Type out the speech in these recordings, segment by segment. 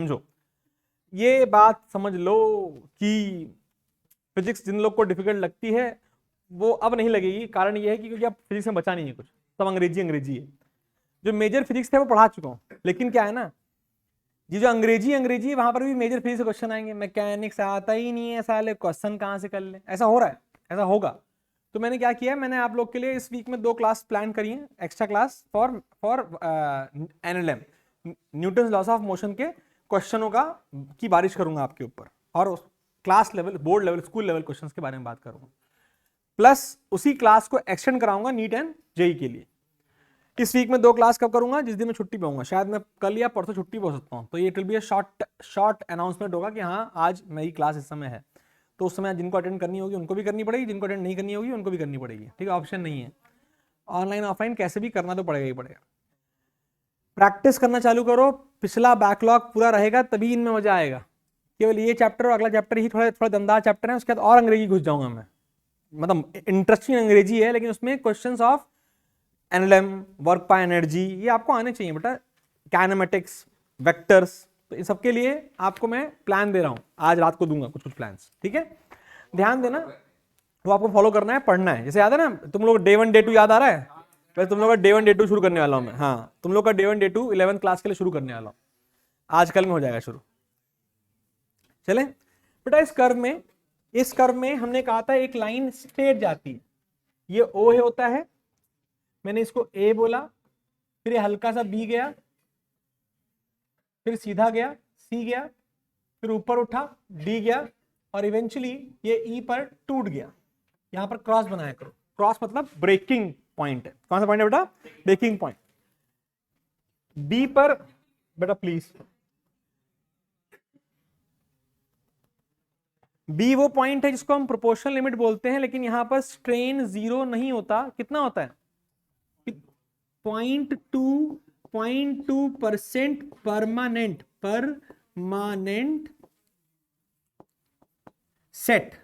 समझो, ये बात समझ लो कि फिजिक्स जिन लोग को डिफिकल्ट लगती है वो अब नहीं लगेगी। कारण ये है कि क्योंकि अब फिजिक्स में बचा नहीं है कुछ, सब अंग्रेजी अंग्रेजी है। जो मेजर फिजिक्स थे वो पढ़ा चुका हूँ, लेकिन क्या है ना, ये जो अंग्रेजी अंग्रेजी है वहां पर भी मेजर फिजिक्स क्वेश्चन आएंगे। मैकेनिक्स आता ही नहीं है साले, क्वेश्चन कहाँ से कर ले, ऐसा हो रहा है, ऐसा होगा। तो मैंने क्या किया, मैंने आप लोग के लिए इस वीक में 2 क्लास प्लान करी है, extra class for NLM, Newton loss of motion के क्वेश्चनों का की बारिश करूंगा आपके ऊपर, और class level, board level, school level questions के बारे में बात करूंगा। प्लस उसी क्लास को एक्सटेंड कराऊंगा नीट एंड जेई के लिए। इस वीक में 2 क्लास कब करूंगा, जिस दिन मैं छुट्टी पाऊंगा, शायद मैं कल या परसों छुट्टी पा सकता हूँ, तो ये it will be a short announcement होगा कि हाँ आज मेरी क्लास इस समय है। तो उस समय जिनको अटेंड करनी होगी उनको भी करनी पड़ेगी, जिनको अटेंड नहीं करनी होगी उनको भी करनी पड़ेगी, ठीक है, ऑप्शन नहीं है। ऑनलाइन ऑफलाइन कैसे भी करना तो पड़ेगा ही पड़ेगा। प्रैक्टिस करना चालू करो, पिछला बैकलॉग पूरा रहेगा तभी इनमें मजा आएगा। केवल ये चैप्टर और अगला चैप्टर ही थोड़ा थोड़ा दमदार चैप्टर है, उसके बाद और अंग्रेजी घुस जाऊंगा मैं, मतलब इंटरेस्टिंग अंग्रेजी है, लेकिन उसमें questions of NLM, work by energy, ये आपको आने चाहिए बेटा, काइनेमेटिक्स, वेक्टर्स, तो इन सबके लिए आपको मैं प्लान दे रहा हूं, आज रात को दूंगा कुछ कुछ प्लान्स, ठीक है। ध्यान देना, वो आपको फॉलो करना है, पढ़ना है। जैसे याद है ना तुम लोग डे 1 डे 2 याद आ रहा है, वैसे तुम लोग का डे 1 डे 2 शुरू करने वाला हूं मैं। हाँ, तुम लोग का डे 1 डे 2 11th क्लास के लिए शुरू करने वाला हूं, आज कल में हो जाएगा शुरू। चले बेटा, इस कर्व में हमने कहा था एक लाइन स्ट्रेट जाती है, ये ओ होता है, मैंने इसको ए बोला, फिर ये हल्का सा बी गया, फिर सीधा गया, सी गया, फिर ऊपर उठा, डी गया, और इवेंचुअली ये ई पर टूट गया। यहां पर क्रॉस बनाया करो, क्रॉस मतलब ब्रेकिंग पॉइंट है। कौन सा पॉइंट है बेटा, ब्रेकिंग पॉइंट। बी पर बेटा प्लीज, बी वो पॉइंट है जिसको हम प्रोपोर्शनल लिमिट बोलते हैं, लेकिन यहां पर स्ट्रेन 0 नहीं होता, कितना होता है, 0.2% permanent set.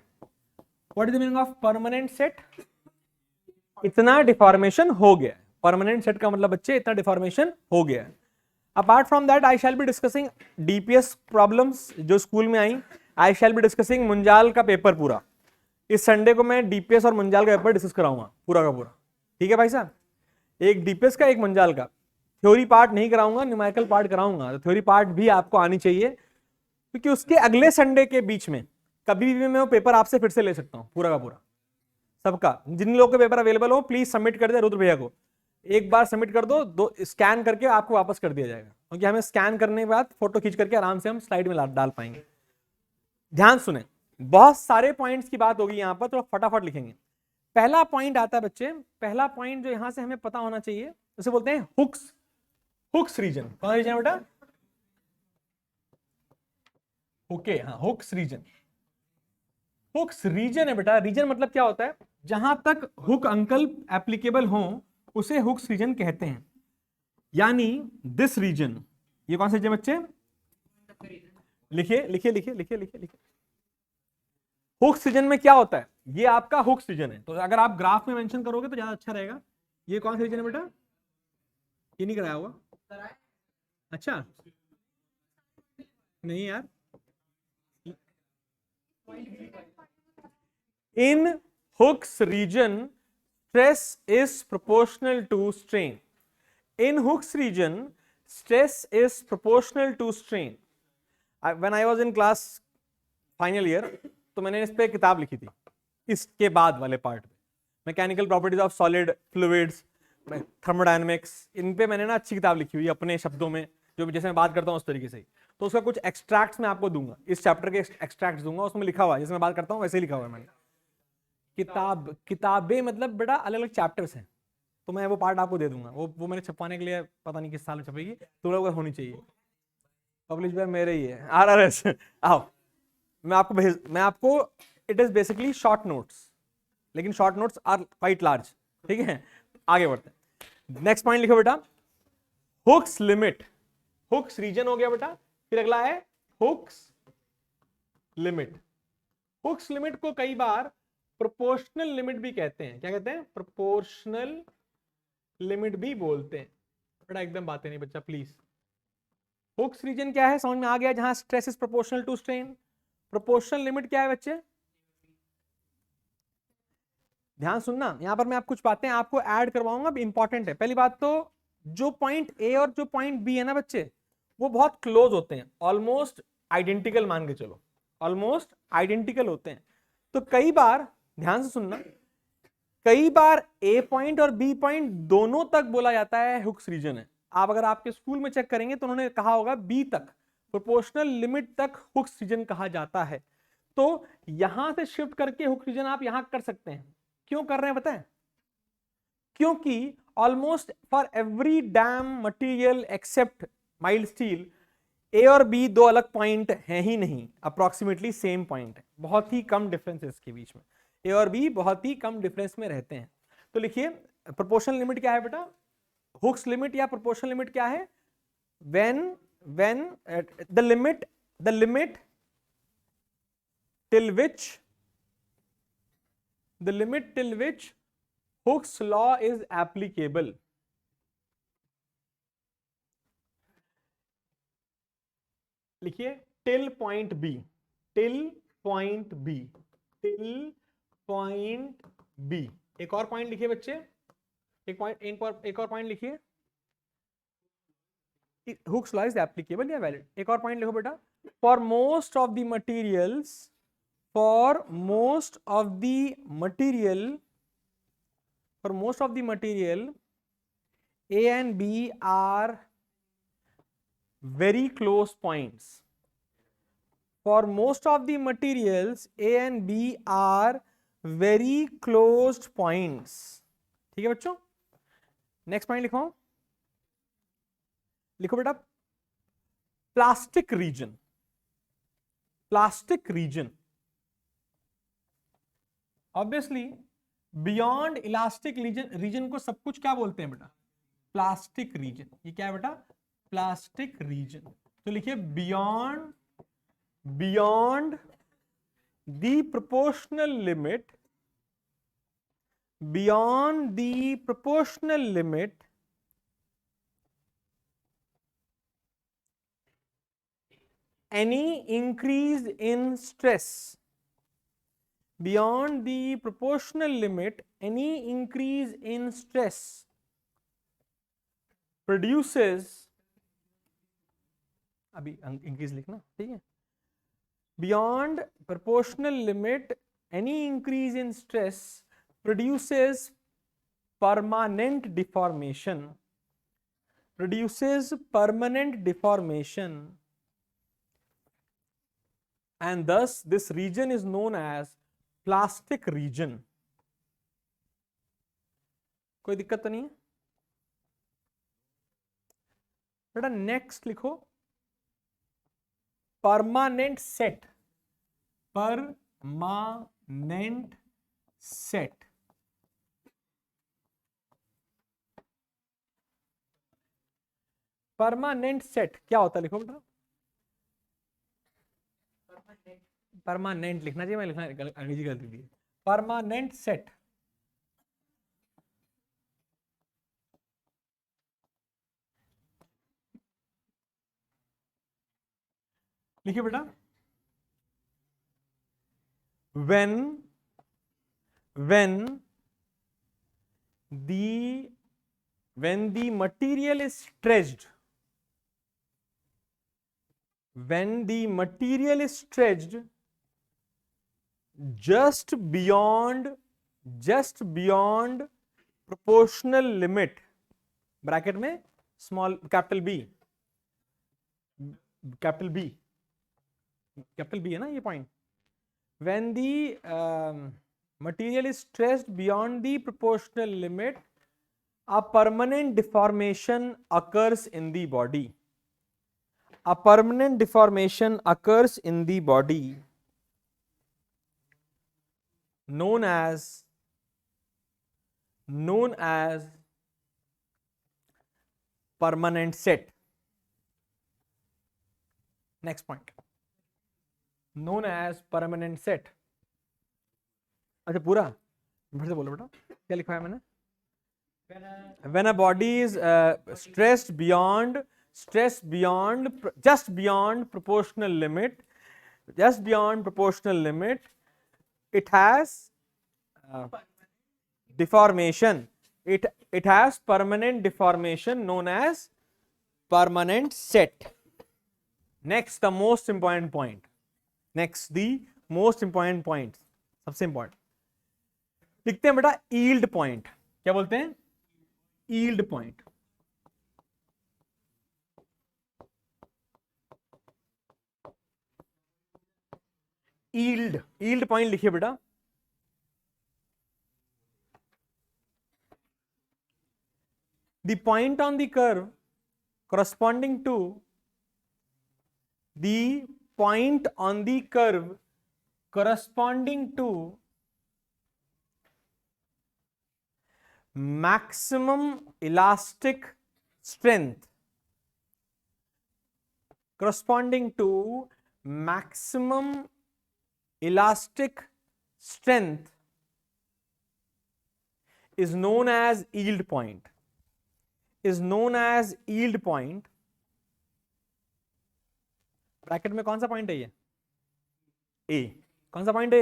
What is the meaning of permanent set, इतना डिफॉर्मेशन हो गया। परमानेंट सेट का मतलब बच्चे इतना डिफॉर्मेशन हो गया। Apart from that I shall be discussing DPS problems जो स्कूल में आई, आई शैल बी डिस्कसिंग मुंजाल का पेपर पूरा। इस संडे को मैं डीपीएस और मुंजाल का पेपर डिस्कस कराऊंगा पूरा का पूरा, ठीक है भाई साहब। एक डीपीएस का, एक मुंजाल का। थ्योरी पार्ट नहीं कराऊंगा, न्यूमेरिकल पार्ट कराऊंगा, तो थ्योरी पार्ट भी आपको आनी चाहिए, क्योंकि उसके अगले संडे के बीच में कभी भी मैं वो पेपर आपसे फिर से ले सकता हूं पूरा का पूरा, सबका। जिन लोगों के पेपर अवेलेबल हो प्लीज सबमिट कर दे रुद्र भैया को, एक बार सबमिट कर दो, स्कैन करके आपको वापस कर दिया जाएगा, क्योंकि हमें स्कैन करने के बाद फोटो खींच करके आराम से हम स्लाइड में डाल पाएंगे। ध्यान सुने, बहुत सारे पॉइंट्स की बात होगी यहां पर, तो फटाफट लिखेंगे। पहला पॉइंट आता है बच्चे, पहला पॉइंट जो यहां से हमें पता होना चाहिए, उसे बोलते हैं हुक्स रीजन। कौन रीजन है बेटा, ओके, हाँ, हुक्स रीजन। हुक्स रीजन है बेटा, रीजन मतलब क्या होता है, जहां तक हुक अंकल एप्लीकेबल हो उसे हुक्स रीजन कहते हैं। यानी दिस रीजन, ये कौन सा रीजन बच्चे, लिखिए लिखिए लिखिए लिखिए लिखिए लिखिए। हुक्स रीजन में क्या होता है, ये आपका हुक्स रीजन है, तो अगर आप ग्राफ में मेंशन करोगे तो ज्यादा अच्छा रहेगा। ये कौन सा रीजन है बेटा, ये नहीं कराया होगा, अच्छा नहीं यार। In Hooke's region, stress is proportional to strain. In Hooke's region, stress is proportional to strain. When I was in class final year, तो मैंने इस पे किताब लिखी थी, इसके बाद वाले पार्ट में mechanical properties of solid fluids, thermodynamics, इन पे मैंने ना अच्छी किताब लिखी हुई अपने शब्दों में, जो जैसे मैं बात करता हूँ उस तरीके से ही। तो उसका कुछ एक्सट्रैक्ट्स मैं आपको दूंगा, इस चैप्टर के एक्सट्रैक्ट्स दूंगा, उसमें लिखा हुआ है जैसे मैं बात करता हूँ वैसे ही लिखा हुआ है मैंने। किताबें मतलब बेटा अलग अलग चैप्टर्स हैं, तो मैं वो पार्ट आपको दे दूंगा, वो मैंने छपवाने के लिए पता नहीं किस साल में छपेगी, तो लोग होनी चाहिए, पब्लिश बाय मेरे ही है आरआरएस। आओ मैं आपको it is basically short notes, लेकिन short notes are quite large, ठीक है। आगे बढ़ते हैं, नेक्स्ट पॉइंट लिखो बेटा, हुक्स लिमिट। हुक्स रीजन हो गया बेटा, फिर अगला है हुक्स लिमिट। हुक्स लिमिट को कई बार प्रोपोर्शनल लिमिट भी कहते हैं, क्या कहते हैं, प्रोपोर्शनल लिमिट भी बोलते हैं। बड़ा एकदम बातें नहीं बच्चा प्लीज, हुक्स रीजन क्या है, समझ में आ गया, जहां stress is proportional to strain. Proportional limit क्या है बच्चे, ध्यान सुनना, यहां पर मैं आप कुछ बातें आपको ऐड करवाऊंगा, इंपॉर्टेंट है। पहली बात तो जो पॉइंट ए और जो पॉइंट बी है ना बच्चे, वो बहुत क्लोज होते हैं, ऑलमोस्ट आइडेंटिकल मान के चलो, ऑलमोस्ट आइडेंटिकल होते हैं। तो कई बार, ध्यान से सुनना, कई बार ए पॉइंट और बी पॉइंट दोनों तक बोला जाता है हुक्स रीजन है। आप अगर आपके स्कूल में चेक करेंगे तो उन्होंने कहा होगा बी तक, प्रोपोर्शनल लिमिट तक हुक्स रीजन कहा जाता है। तो यहां से शिफ्ट करके हुक्स रीजन आप यहां कर सकते हैं। क्यों कर रहे हैं बताएं, क्योंकि almost for every dam material except mild steel, A और बी दो अलग पॉइंट हैं ही नहीं, अप्रोक्सीमेटली सेम पॉइंट है, बहुत ही कम डिफरेंस है इसके बीच में, ए और बी बहुत ही कम डिफरेंस में रहते हैं। तो लिखिए प्रोपोर्शनल लिमिट क्या है बेटा, हुक्स लिमिट या प्रोपोर्शनल लिमिट क्या है, when the limit till which Hooke's law is applicable। लिखिए till point B, till point B, till point B. एक और पॉइंट लिखिए बच्चे, एक और पॉइंट लिखिए, Hooke's law is applicable या valid। एक और पॉइंट लिखो बेटा, for most of the materials, for most of the material A and B are very close points। For most of the materials A and B are very closed points। ठीक है बच्चों, next point लिखो, लिखो बेटा plastic region. Plastic region obviously beyond elastic region को सब कुछ क्या बोलते हैं बेटा, प्लास्टिक रीजन। ये क्या है बेटा, प्लास्टिक रीजन। तो लिखिए beyond the proportional limit, beyond the proportional limit any increase in stress, beyond the proportional limit any increase in stress produces, अभी इंक्रीज लिखना ठीक है, beyond proportional limit any increase in stress produces permanent deformation, produces permanent deformation, and thus this region is known as plastic region। कोई दिक्कत तो नहीं है बेटा। नेक्स्ट लिखो permanent set, permanent set. Permanent set क्या होता है, लिखो बेटा, परमानेंट लिखना चाहिए, मैं लिखना अंग्रेजी गलती थी। परमानेंट सेट लिखिए बेटा, when the material is stretched, when the material is stretched just beyond proportional limit, bracket में स्मॉल कैपिटल बी है ना ये point, when the material is stretched beyond the proportional limit a permanent deformation occurs in the body, a permanent deformation occurs in the body known as permanent set। next point, known as permanent set। अच्छा पूरा फिर से बोलो बेटा, क्या लिखा है मैंने, when a body is stressed beyond stress beyond, just beyond proportional limit, just beyond proportional limit, it has deformation. It has permanent deformation known as permanent set. Next, the most important point. Next, the most important point, सबसे important. लिखते हैं बेटा yield point. क्या बोलते हैं? yield point. yield point लिखिए बेटा. The point on the curve corresponding to the point on the curve corresponding to maximum elastic strength, corresponding to maximum elastic strength is known as yield point, is known as yield point. Bracket में कौन सा point है ये? ए. कौन सा point है?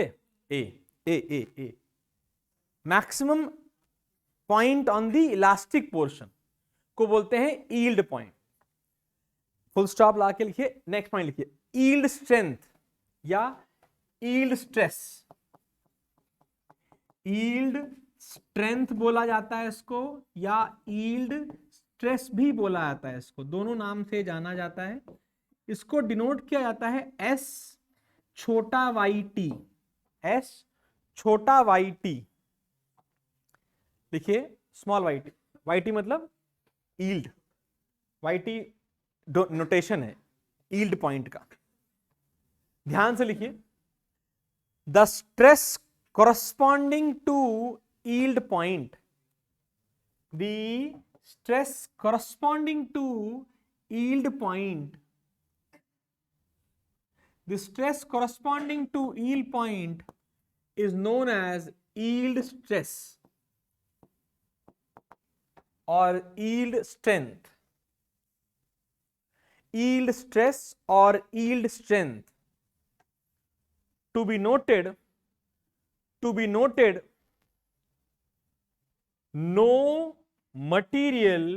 A. A A A. Maximum point on the elastic portion को बोलते हैं यील्ड पॉइंट. फुल स्टॉप ला के लिखिए. नेक्स्ट पॉइंट लिखिए यील्ड स्ट्रेंथ या यील्ड स्ट्रेस. यील्ड स्ट्रेंथ बोला जाता है इसको या यील्ड स्ट्रेस भी बोला जाता है इसको. दोनों नाम से जाना जाता है. इसको डिनोट किया जाता है एस छोटा वाई टी. एस छोटा वाई टी लिखिए. Small Y T. Y T मतलब यील्ड. वाई टी नोटेशन है यील्ड पॉइंट का. ध्यान से लिखिए. The stress corresponding to yield point, the stress corresponding to yield point, the stress corresponding to yield point is known as yield stress or yield strength. Yield stress or yield strength. To be noted, no material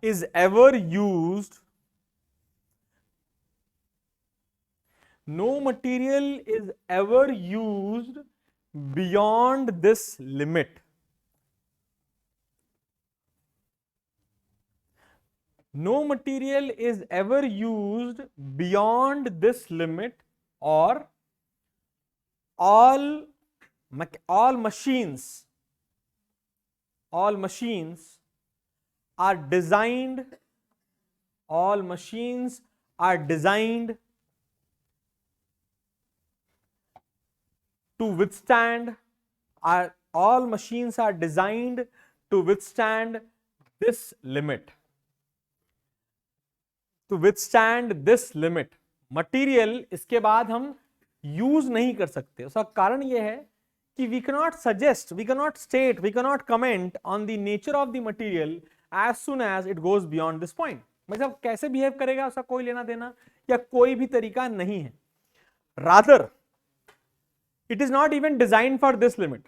is ever used, no material is ever used beyond this limit. No material is ever used beyond this limit, or all machines are designed to withstand, all machines are designed to withstand this limit. To withstand this limit. Material इसके बाद हम use नहीं कर सकते. उसका कारण यह है कि we cannot suggest, we cannot state, we cannot comment on the nature of the material as soon as it goes beyond this point. मतलब कैसे बिहेव करेगा उसका कोई लेना देना या कोई भी तरीका नहीं है. Rather, it is not even designed for this limit.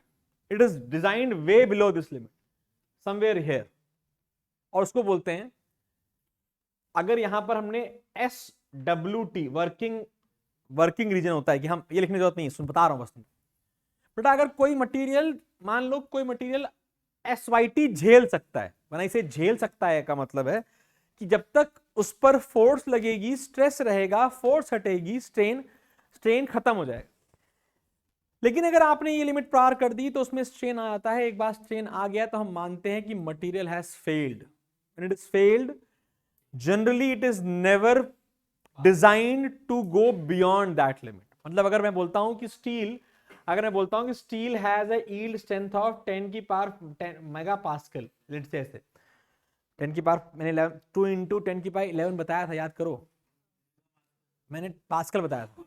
It is designed way below this limit, somewhere here. और उसको बोलते हैं, अगर यहां पर हमने SWT वर्किंग रीजन होता है कि हम ये लिखने की जरूरत नहीं है, सुन बता रहा हूं बस. बेटा अगर कोई मटेरियल, मान लो कोई मटेरियल SYT झेल सकता है. बना इसे झेल सकता है का मतलब है कि जब तक उस पर फोर्स लगेगी, स्ट्रेस रहेगा, फोर्स हटेगी, स्ट्रेन खत्म हो जाएगा. लेकिन अगर आपने ये लिमिट पार कर दी तो उसमें स्ट्रेन आ जाता है. एक बार स्ट्रेन आ गया तो हम मानते हैं कि material has failed. When it is failed, generally it is never designed to go beyond that limit. मतलब अगर मैं बोलता हूं कि steel has a yield strength of 10 की power 10 mega pascal, let's say ऐसे 10 की पावर, मैंने 2 इंटू 10 की पावर 11 बताया था, याद करो, मैंने पास्कल बताया था.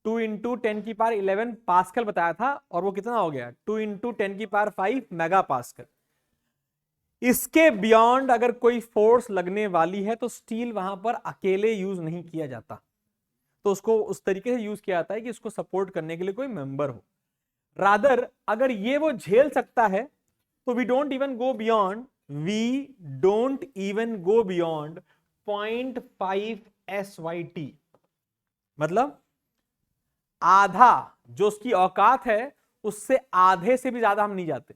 2 इंटू 10⁻11 पास्कल बताया था, और वो कितना हो गया 2 इंटू 10⁵ मेगा पास्कल। इसके बियॉन्ड अगर कोई फोर्स लगने वाली है तो स्टील वहां पर अकेले यूज नहीं किया जाता, तो उसको उस तरीके से यूज किया जाता है कि उसको सपोर्ट करने के लिए कोई मेंबर हो। रादर अगर ये वो झेल सकता है तो we don't even go beyond 0.5 SYT, मतलब आधा जो उसकी औकात है उससे आधे से भी ज्यादा हम नहीं जाते।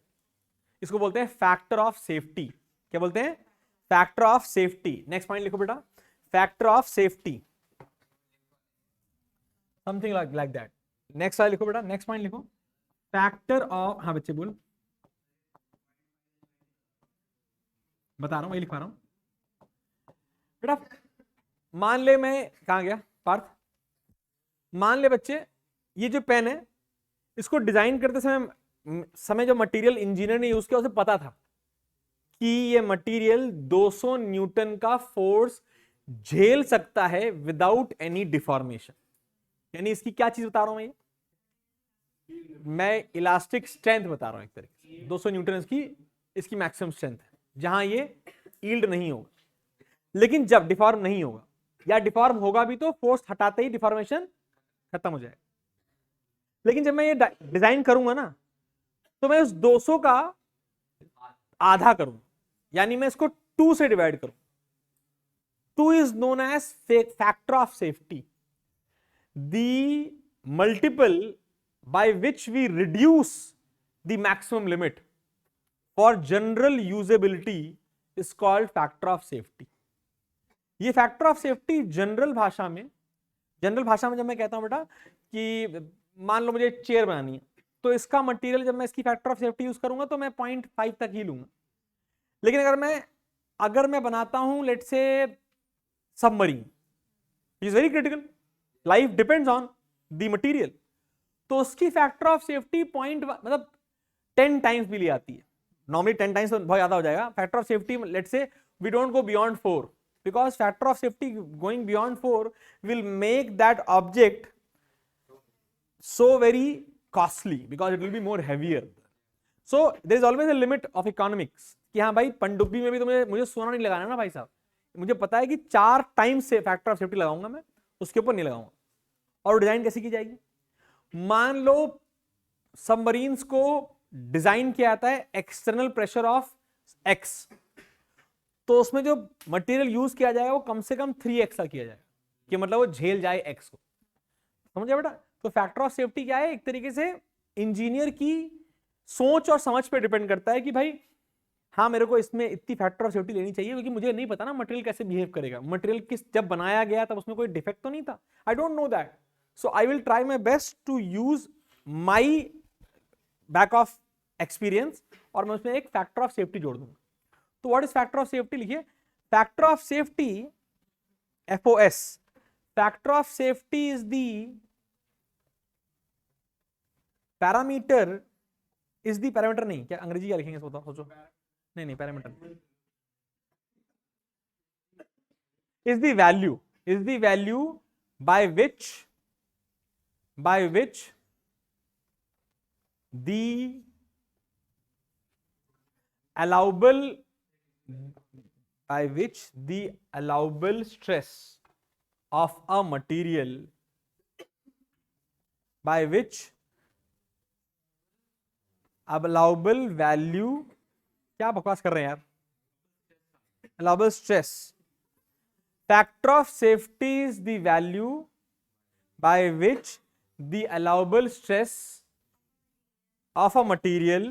इसको बोलते हैं फैक्टर ऑफ सेफ्टी। क्या बोलते हैं? Factor of safety. Next point लिखो बेटा, factor of safety, something like that. Next लिखो बेटा, नेक्स्ट पॉइंट लिखो, फैक्टर ऑफ, हाँ बच्चे बोल, बता रहा हूं, वही लिखवा रहा हूं बेटा। मान ले मैं, कहां गया पार्थ, मान ले बच्चे ये जो पेन है इसको डिजाइन करते समय जो मटेरियल इंजीनियर ने यूज किया उसे पता था कि ये मटेरियल 200 न्यूटन का फोर्स झेल सकता है विदाउट एनी डिफॉर्मेशन। यानी इसकी क्या चीज बता रहा हूं मैं इलास्टिक स्ट्रेंथ बता रहा हूं एक तरीके से। 200 न्यूटन इसकी मैक्सिमम स्ट्रेंथ है जहां ये यील्ड नहीं होगा, लेकिन जब डिफॉर्म नहीं होगा या डिफॉर्म होगा भी तो फोर्स हटाते ही डिफॉर्मेशन खत्म हो जाएगा। लेकिन जब मैं ये डिजाइन करूंगा ना तो मैं उस 200 का आधा करूंगा, यानी मैं इसको 2 से डिवाइड करूं। 2 is known age factor of safety, the multiple by which we reduce the maximum limit for general usability is called factor of safety। ये फैक्टर ऑफ सेफ्टी जनरल भाषा में जब मैं कहता हूं बेटा कि मान लो मुझे चेयर बनानी है तो इसका मटेरियल जब मैं इसकी फैक्टर ऑफ सेफ्टी यूज करूंगा तो मैं 0.5 तक ही लूंगा। लेकिन अगर मैं बनाता हूं लेट से submarine, is very critical, life depends on the material, तो उसकी फैक्टर ऑफ सेफ्टी मतलब 10 टाइम्स भी ले आती है। नॉर्मली 10 टाइम्स तो बहुत ज्यादा हो जाएगा। Factor of safety let's say we don't go beyond 4 because factor of safety going beyond 4 will make that object so very costly because it will be more heavier. So there is always a limit of economics कि हाँ भाई पनडुब्बी में भी मुझे सोना नहीं लगाना ना भाई साहब, मुझे पता है कि 4 टाइम्स से फैक्टर ऑफ सेफ्टी लगाऊंगा मैं, उसके ऊपर नहीं लगाऊंगा। और डिजाइन कैसे की जाएगी? मान लो सबमरीन्स को डिजाइन किया जाता है एक्सटर्नल प्रेशर ऑफ x, तो उसमें जो मटेरियल यूज किया जाएगा वो कम से कम 3x का किया जाएगा कि मतलब वो झेल जाए x को। समझे बेटा? तो फैक्टर ऑफ सेफ्टी क्या है? एक तरीके से इंजीनियर की सोच और समझ पे डिपेंड करता है कि भाई हाँ मेरे को इसमें इतनी फैक्टर ऑफ सेफ्टी लेनी चाहिए, क्योंकि मुझे नहीं पता ना मटेरियल कैसे बिहेव करेगा, मटेरियल जब बनाया गया तब उसमें कोई डिफेक्ट तो नहीं था, I don't know that. So I will try my best to use my back of experience और मैं उसमें एक फैक्टर ऑफ सेफ्टी जोड़ दूंगा। तो what is factor of safety? लिखिए, factor of safety FOS, factor of safety is the parameter, is the parameter नहीं, क्या अंग्रेजी क्या लिखेंगे बताओ, सोचो। नहीं parameter is the value by which the allowable stress of a material, by which allowable value, क्या बकवास कर रहे हैं यार, allowable stress, factor of safety is the value by which the allowable stress of a material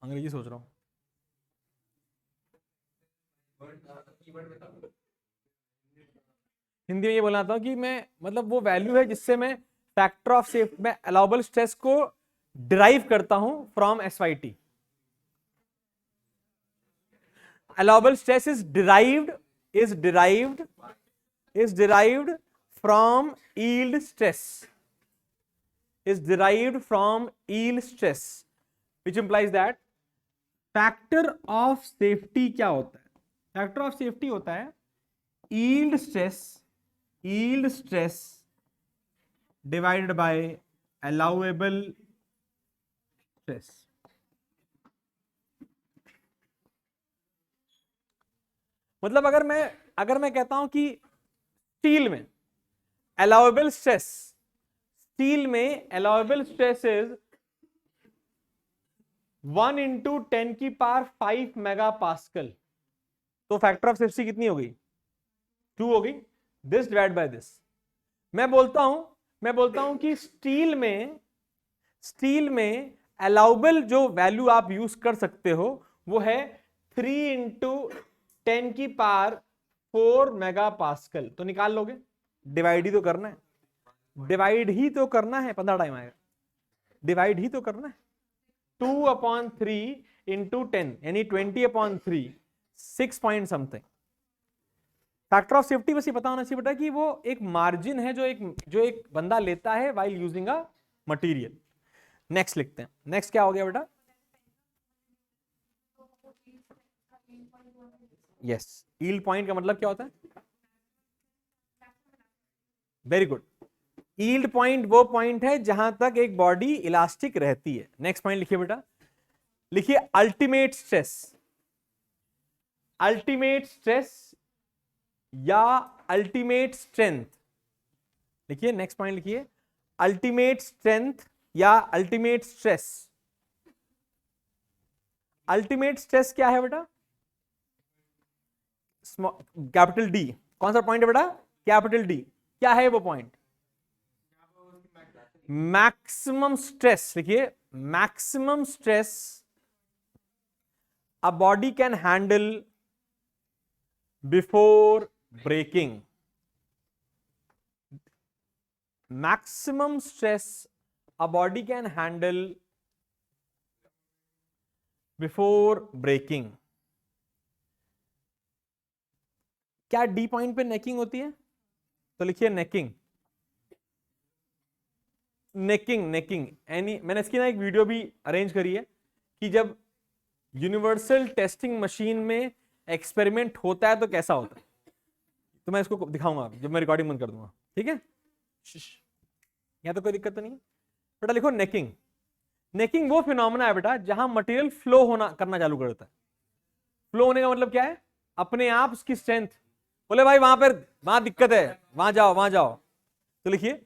अंग्रेजी सोच रहा हूं, हिंदी में ये बोलना था कि मैं मतलब वो वैल्यू है जिससे मैं फैक्टर ऑफ सेफ्टी में अलाउबल स्ट्रेस को डिराइव करता हूं from SYT। allowable stress is derived from yield stress, which implies that factor of safety क्या होता है? फैक्टर ऑफ सेफ्टी होता है yield stress divided by allowable stress. मतलब अगर मैं कहता हूं कि स्टील में allowable stress is 1 × 10⁵ mega pascal, तो फैक्टर ऑफ सेफ्टी कितनी हो गई? 2 हो गई। This divide by this. मैं बोलता हूं कि स्टील में अलाउबल जो वैल्यू आप यूज कर सकते हो वो है 3 × 10⁴ मेगा पास्कल। तो निकाल लोगे? डिवाइड ही तो करना है, 15 टाइम आएगा, डिवाइड ही तो करना है। 2/3 × 10 यानी 20/3, 6 point something. Factor of safety बस ये पता होना चाहिए बेटा कि वो एक मार्जिन है जो एक बंदा लेता है while using a material. Next लिखते हैं। नेक्स्ट क्या हो गया बेटा? यस, यील्ड पॉइंट का मतलब क्या होता है? Very good. यील्ड पॉइंट वो पॉइंट है जहां तक एक बॉडी इलास्टिक रहती है। नेक्स्ट पॉइंट लिखिए बेटा, लिखिए अल्टीमेट स्ट्रेस या अल्टीमेट स्ट्रेंथ। लिखिए नेक्स्ट पॉइंट लिखिए, अल्टीमेट स्ट्रेंथ या अल्टीमेट स्ट्रेस। अल्टीमेट स्ट्रेस क्या है बेटा? Capital D. कौन सा पॉइंट है बेटा? Capital D. क्या है वो पॉइंट? Maximum stress. लिखिए maximum stress a body can handle before breaking. Maximum stress a body can handle before breaking. क्या डी पॉइंट पे नेकिंग होती है? तो लिखिए नेकिंग मैंने इसकी ना एक वीडियो भी अरेंज करी है कि जब यूनिवर्सल टेस्टिंग मशीन में एक्सपेरिमेंट होता है तो कैसा होता है, तो मैं इसको दिखाऊंगा जब मैं रिकॉर्डिंग बंद कर दूंगा। ठीक है, यहां तो कोई दिक्कत तो नहीं है बेटा। लिखो नेकिंग वो फिनोमेना है बेटा जहां मटेरियल फ्लो करना चालू करता है। फ्लो होने का मतलब क्या है? अपने आप उसकी स्ट्रेंथ, बोले भाई वहां दिक्कत है, वहां जाओ। तो लिखिए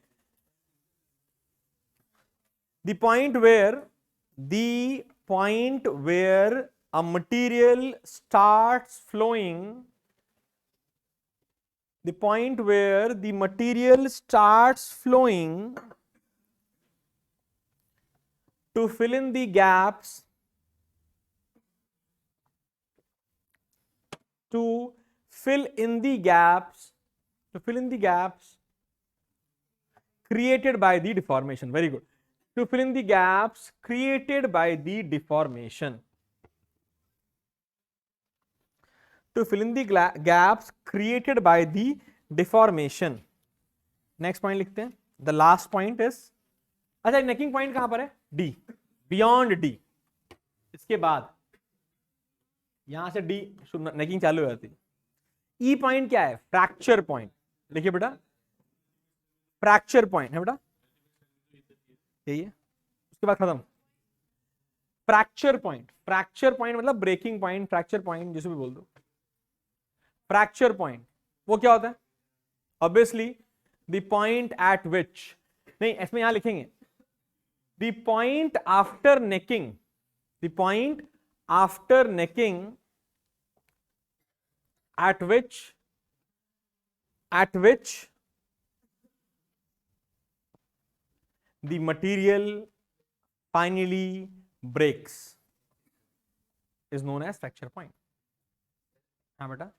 the point where a material starts flowing, the point where the material starts flowing to fill in the gaps, created by the deformation. Very good. To fill in the gaps created by the deformation. To fill in the gaps created by the deformation. Next point लिखते हैं. The last point is, अच्छा necking point कहां पर है? D. Beyond D. इसके बाद यहां से D नेकिंग चालू हो जाती है। E पॉइंट क्या है? Fracture point. लिखिए बेटा फ्रैक्चर पॉइंट है बेटा, यही है। उसके बाद खत्म। फ्रैक्चर पॉइंट मतलब ब्रेकिंग पॉइंट, फ्रैक्चर पॉइंट जिसे भी बोल दो। फ्रैक्चर पॉइंट वो क्या होता है? ऑब्वियसली द पॉइंट एट विच, नहीं इसमें यहां लिखेंगे the point after necking, at which the material finally breaks is known as fracture point. हाँ बेटा,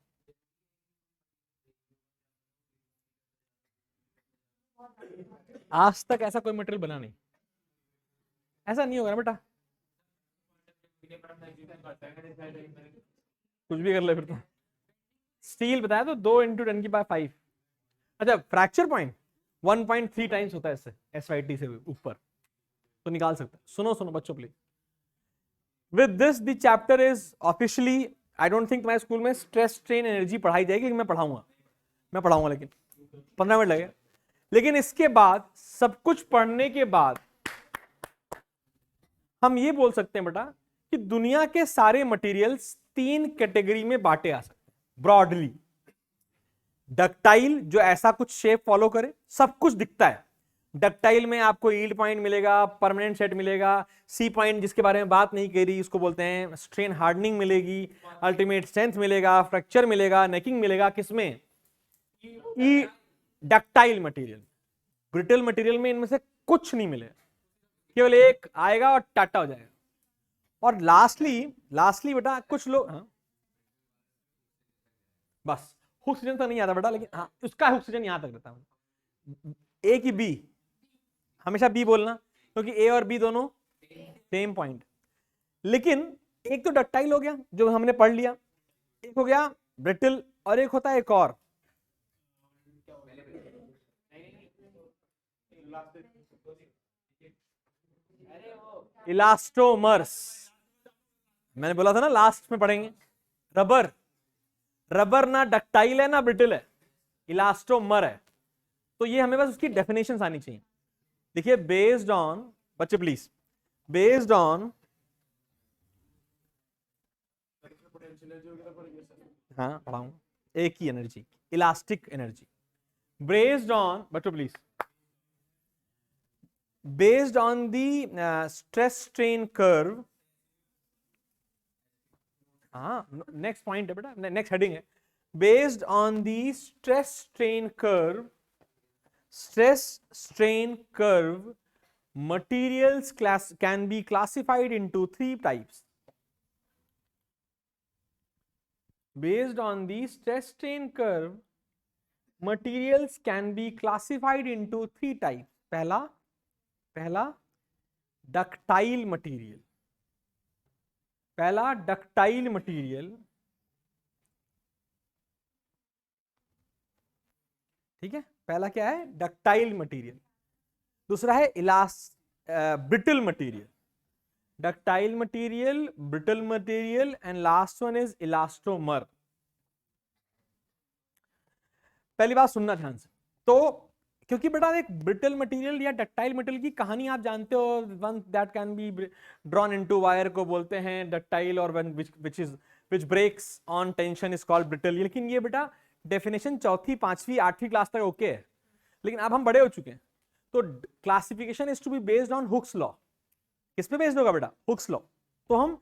आज तक ऐसा कोई मटेरियल बना नहीं, ऐसा नहीं होगा ना बेटा, कुछ भी कर ले फिर तो। स्टील बताया तो 2 × 10⁵। अच्छा फ्रैक्चर पॉइंट 1.3 टाइम्स होता है इससे, SYT से ऊपर, तो निकाल सकते हैं। सुनो बच्चों please, with this the chapter is officially, I don't think तुम्हारे स्कूल में स्ट्रेस स्ट्रेन एनर्जी पढ़ाई जाएगी, लेकिन मैं पढ़ाऊंगा। मैं पढ़ाऊंगा, लेकिन 15 मिनट लगे। लेकिन इसके बाद सब कुछ पढ़ने के बाद हम ये बोल सकते हैं बेटा कि दुनिया के सारे मटेरियल्स 3 कैटेगरी में बांटे आ सकते हैं ब्रॉडली। डक्टाइल, जो ऐसा कुछ शेप फॉलो करे, सब कुछ दिखता है। डक्टाइल में आपको यील्ड पॉइंट मिलेगा, परमानेंट सेट मिलेगा, सी पॉइंट जिसके बारे में बात नहीं करी उसको बोलते हैं स्ट्रेन हार्डनिंग मिलेगी, अल्टीमेट स्ट्रेंथ मिलेगा, फ्रैक्चर मिलेगा, नेकिंग मिलेगा। किसमें? ई डक्टाइल मटेरियल। ब्रिटल मटेरियल में इनमें से कुछ नहीं मिलेगा, केवल एक आएगा और टाटा हो जाएगा। और लास्टली बेटा कुछ लोग, हाँ बस हुक सीजन तक नहीं आता बेटा, लेकिन हाँ उसका हुक सीजन यहां तक रहता है। ए की बी, हमेशा बी बोलना, क्योंकि ए और बी दोनों सेम पॉइंट। लेकिन एक तो डक्टाइल हो गया जो हमने पढ़ लिया, एक हो गया ब्रिटल, और एक होता है एक और इलास्टोमर्स। मैंने बोला था ना लास्ट में पढ़ेंगे। रबर, रबर ना डक्टाइल है ना ब्रिटल है, इलास्टोमर है। तो ये हमें बस उसकी डेफिनेशन आनी चाहिए। देखिए बेस्ड ऑन, बच्चे प्लीज, बेस्ड ऑन, हाँ पढ़ाऊंगा, एक ही energy, elastic energy, based on, बच्चों please, based on the stress strain curve, हाँ नेक्स्ट पॉइंट है बेटा, नेक्स्ट हेडिंग है, based on the stress strain curve materials can be classified into 3 types. Based on the stress strain curve materials can be classified into 3 types. पहला ductile material, पहला ductile material, ठीक है, पहला क्या है? Ductile material. दूसरा है brittle material, ductile material, brittle material, and last one is elastomer. पहली बात सुनना ध्यान से, तो क्योंकि बेटा एक ब्रिटल मटेरियल या डक्टाइल मटेरियल की कहानी आप जानते हो, one that can be drawn into wire को बोलते हैं डक्टाइल, और one which breaks on tension is called brittle. लेकिन ये बेटा डेफिनेशन 4वीं 5वीं 8वीं क्लास तक ओके है, लेकिन अब हम बड़े हो चुके हैं, तो classification is to be based on Hooke's law. किस पे बेस्ड होगा बेटा? Hooke's law. तो हम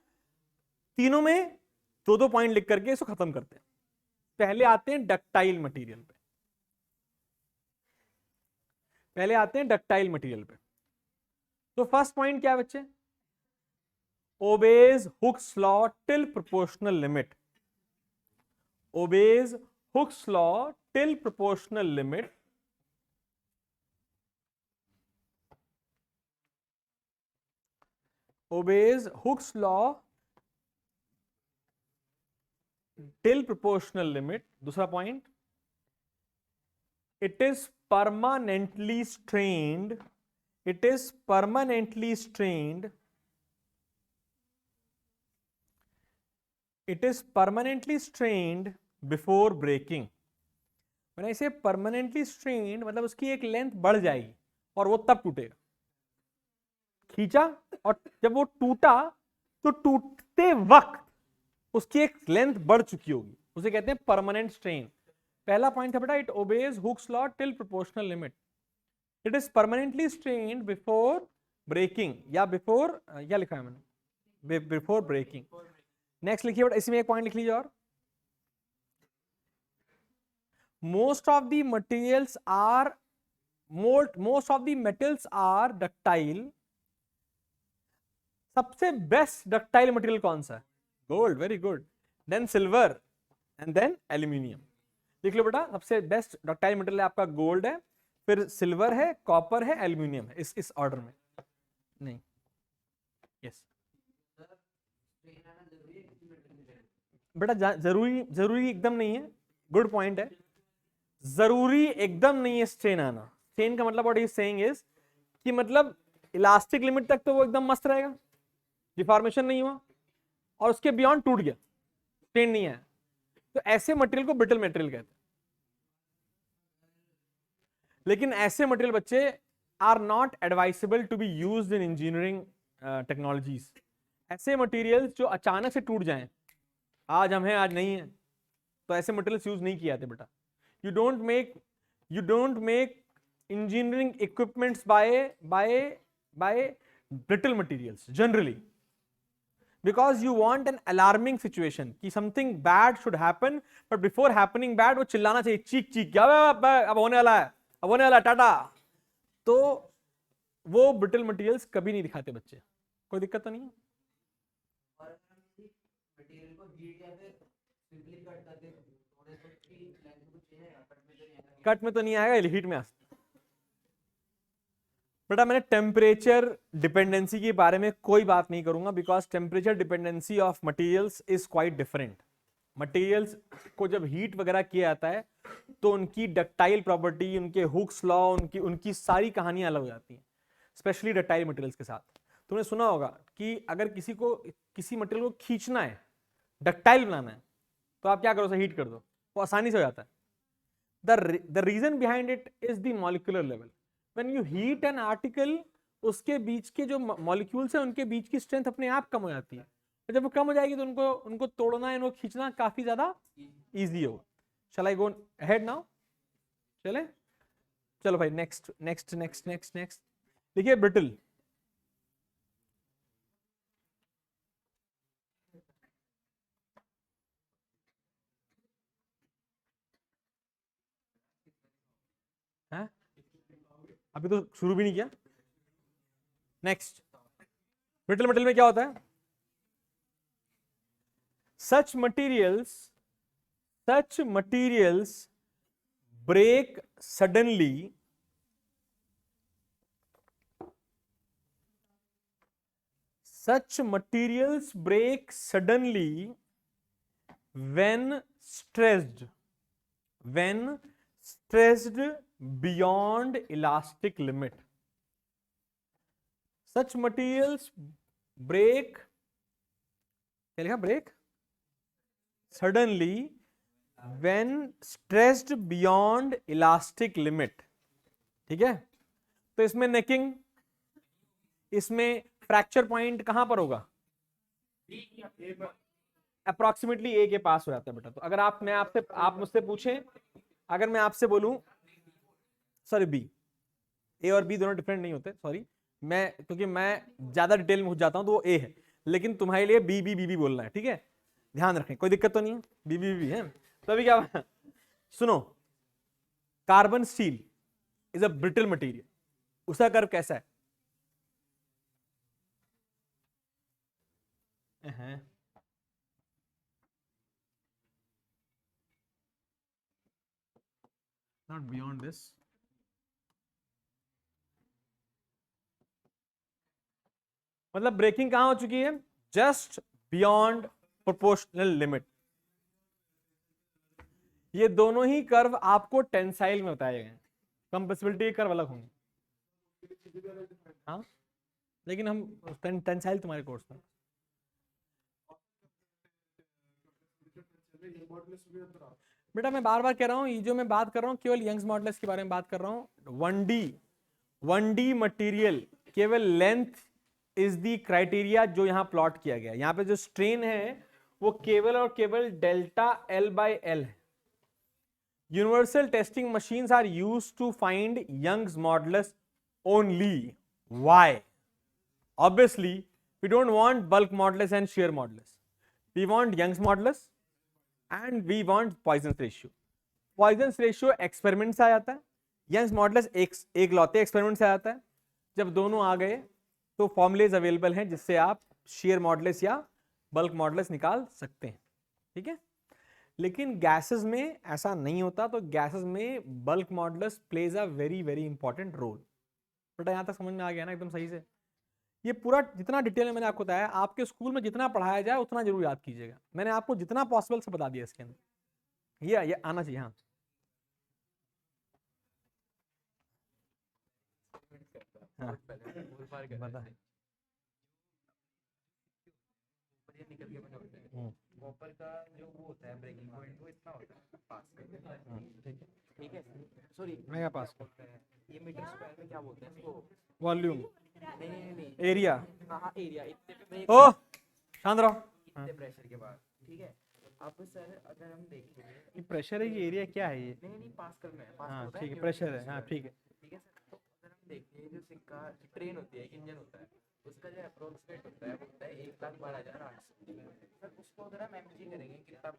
तीनों में 2-2 पॉइंट लिख करके इसको खत्म करते हैं। पहले आते हैं डक्टाइल मटेरियल पे, पहले आते हैं डक्टाइल मटेरियल पे। तो फर्स्ट पॉइंट क्या है बच्चे? Obeys Hooke's law till proportional limit, obeys Hooke's law till proportional limit, obeys Hooke's law till proportional limit. दूसरा point, it is permanently strained, it is permanently strained, it is permanently strained before breaking. When I say permanently strained, मतलब उसकी एक length बढ़ जाएगी और वो तब टूटेगा। खींचा और जब वो टूटा तो टूटते वक्त उसकी एक लेंथ बढ़ चुकी होगी, उसे कहते हैं परमानेंट स्ट्रेन। पहला पॉइंट है बेटा, it obeys Hooke's law till proportional limit, it is permanently strained before breaking, या बिफोर, या लिखा है मैंने, बिफोर ब्रेकिंग। नेक्स्ट लिखिए बेटा, इसमें एक पॉइंट लिख लीजिए और, most of the materials are most of the metals are ductile. सबसे बेस्ट डक्टाइल मटेरियल कौन सा है? Gold, very good, then silver, and then aluminium. देख लो बेटा, सबसे बेस्ट डक्टाइल मटेरियल आपका गोल्ड है, फिर सिल्वर है, कॉपर है, एल्यूमिनियम है, इस ऑर्डर में। नहीं, यस बेटा, जरूरी एकदम नहीं है, गुड पॉइंट है, जरूरी एकदम नहीं है स्ट्रेन आना। स्ट्रेन का मतलब what he is saying is कि मतलब इलास्टिक लिमिट तक तो वो एकदम मस्त रहेगा, डिफॉर्मेशन नहीं हुआ, और उसके बियॉन्ड टूट गया, स्ट्रेन नहीं है, तो ऐसे मटेरियल को ब्रिटल मटेरियल कहते हैं। लेकिन ऐसे मटेरियल बच्चे are not advisable to be used in engineering technologies. ऐसे मटेरियल्स जो अचानक से टूट जाएं, आज हम हैं आज नहीं है, तो ऐसे मटेरियल्स यूज नहीं किए जाते बेटा। You don't make engineering equipments by brittle materials generally, because you want an alarming situation कि something bad should happen, but before happening bad वो चिल्लाना चाहिए, चीख चीख क्या अब होने वाला है, अब होने वाला है टाटा। तो वो ब्रिटल मटेरियल्स कभी नहीं दिखाते बच्चे, कोई दिक्कत तो नहीं है। कट में तो नहीं आएगा, हीट में आ सकता। बेटा मैंने टेम्परेचर डिपेंडेंसी के बारे में कोई बात नहीं करूंगा, because temperature dependency of materials is quite different. Materials को जब हीट वगैरह किया जाता है तो उनकी डक्टाइल प्रॉपर्टी, उनके हुक्स लॉ, उनकी सारी कहानियां अलग हो जाती हैं, स्पेशली डक्टाइल मटेरियल्स के साथ। तुमने सुना होगा कि अगर किसी मटेरियल को खींचना है, डक्टाइल बनाना है, तो आप क्या करो, उसे हीट कर दो, वो आसानी से हो जाता है। The reason behind it is the molecular level. When you heat an article, उसके बीच के जो मॉलिक्यूल्स हैं उनके बीच की स्ट्रेंथ अपने आप कम हो जाती है, और जब वो कम हो जाएगी तो उनको तोड़ना, इनको खींचना काफी ज्यादा इजी हो। Shall I go ahead now? चले, चलो भाई, next next next next next देखिए, ब्रिटल। है अभी तो शुरू भी नहीं किया। नेक्स्ट, ब्रिटल मटेरियल में क्या होता है? such materials break suddenly when stressed beyond elastic limit. Such materials break, क्या लिखा, break suddenly when stressed beyond elastic limit। ठीक है, तो इसमें नेकिंग, इसमें फ्रैक्चर पॉइंट कहां पर होगा? अप्रोक्सीमेटली ए के पास हो जाता है बेटा। तो अगर आप मुझसे पूछें, अगर मैं आपसे बोलूं, सॉरी बी, ए और बी दोनों डिफरेंट नहीं होते, सॉरी, क्योंकि मैं ज्यादा डिटेल में घुस जाता हूं तो वो ए है, लेकिन तुम्हारे लिए बी बी बी बी बोलना है, ठीक है, ध्यान रखें, कोई दिक्कत तो नहीं है, बी बी बी है। तो अभी क्या सुनो, carbon steel is a brittle material, उसका कर्व कैसा है? नॉट बियॉन्ड दिस, मतलब ब्रेकिंग कहां हो चुकी है? Just beyond proportional limit. ये दोनों ही कर्व आपको टेंसाइल में बताए गए हैं, कंप्रेसिबिलिटी के कर्व अलग होंगे। हाँ, लेकिन हम टेंसाइल तुम्हारे कोर्स में, बेटा मैं बार बार कह रहा हूँ, ये जो मैं बात कर रहा हूँ केवल यंग्स मॉडुलस के बारे में बात कर रहा हूँ। 1D मटेरियल, केवल लेंथ इज द क्राइटेरिया जो यहाँ प्लॉट किया गया है। यहाँ पे जो स्ट्रेन है वो केवल और केवल डेल्टा L/L है। Universal testing machines are used to find Young's modulus only. Why? Obviously we don't want bulk modulus and shear modulus, we want Young's modulus and we want Poisson's ratio। Poisson's ratio experiment से आ जाता है, Young's modulus एक लौते experiment से आ जाता है। जब दोनों आ गए तो फॉर्मुलेज अवेलेबल हैं जिससे आप shear modulus या bulk modulus निकाल सकते हैं, ठीक है। लेकिन गैसेस में ऐसा नहीं होता, तो गैसेस में bulk modulus plays a very very important role. बेटा यहां तक समझ में आ गया ना एकदम सही से? ये पूरा जितना डिटेल में मैंने आपको बताया, आपके स्कूल में जितना पढ़ाया जाए उतना जरूर याद कीजिएगा। मैंने आपको जितना पॉसिबल से बता दिया इसके अंदर, ये आना चाहिए। हाँ हाँ बता। कॉपर का जो वो होता है ब्रेकिंग पॉइंट, वो इतना होता है पास, ठीक है। ठीक है, सॉरी मेगा पास्कल, ये मीटर स्क्वायर में क्या बोलते हैं इसको? वॉल्यूम, नहीं नहीं नहीं, एरिया। हाँ एरिया, इतने पे ब्रेक, ओ शांत रहो। इतने प्रेशर के बाद, ठीक है। अब सर अगर हम देखें, ये प्रेशर है कि एरिया क्या है ये? नहीं नहीं पास्कल में, हाँ पास्कल ठीक है, प्रेशर है, हाँ ठीक है। ठीक है सर। तो अगर हम देखें जो सिक्का ट्रेन होती है, एक इंजन होता है, उसका जो अप्रोक्सीमेट होता है वो होता है 1,12,800। सर उसको अगर हम एमजी करेंगे कितना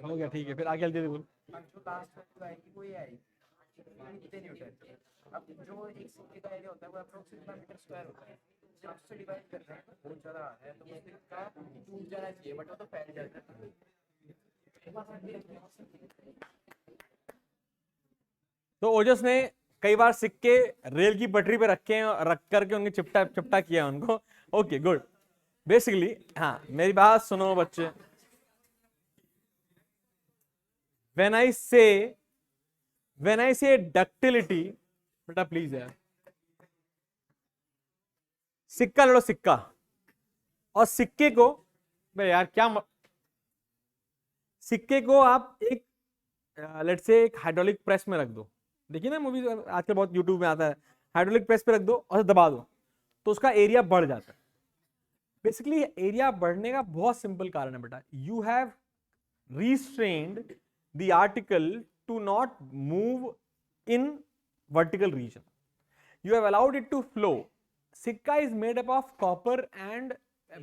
हो गया, ठीक है, फिर आगे जल्दी बोल। अब जो लास्ट वैल्यू आएगी वो ये आएगी, कितने न्यूटन। अब जो एक सिक्के का एरिया होता है वो अप्रोक्सीमेट मीटर स्क्वायर होता है, जब उससे डिवाइड कर रहे हैं तो बहुत ज़्यादा आ रहा है, तो वो सिक्का टूट जाना चाहिए, बट वो तो फैल जाता है। तो ओजस ने कई बार सिक्के रेल की पटरी पे रखे हैं, रख करके उनके चिपटा चिपटा किया उनको। Okay good. बेसिकली हाँ, मेरी बात सुनो बच्चे। व्हेन आई से डक्टिलिटी, बेटा प्लीज यार, सिक्का ले लो, सिक्का, और सिक्के को, बे यार क्या सिक्के को आप एक लेट्स से एक हाइड्रोलिक प्रेस में रख दो। देखिए ना मूवी आजकल बहुत यूट्यूब में आता है, हाइड्रोलिक प्रेस पे रख दो और दबा दो तो उसका एरिया बढ़ जाता है। बेसिकली एरिया बढ़ने का बहुत सिंपल कारण है बेटा, you have restrained the article to not move in vertical region. You have allowed it to flow. सिक्का is made up of copper and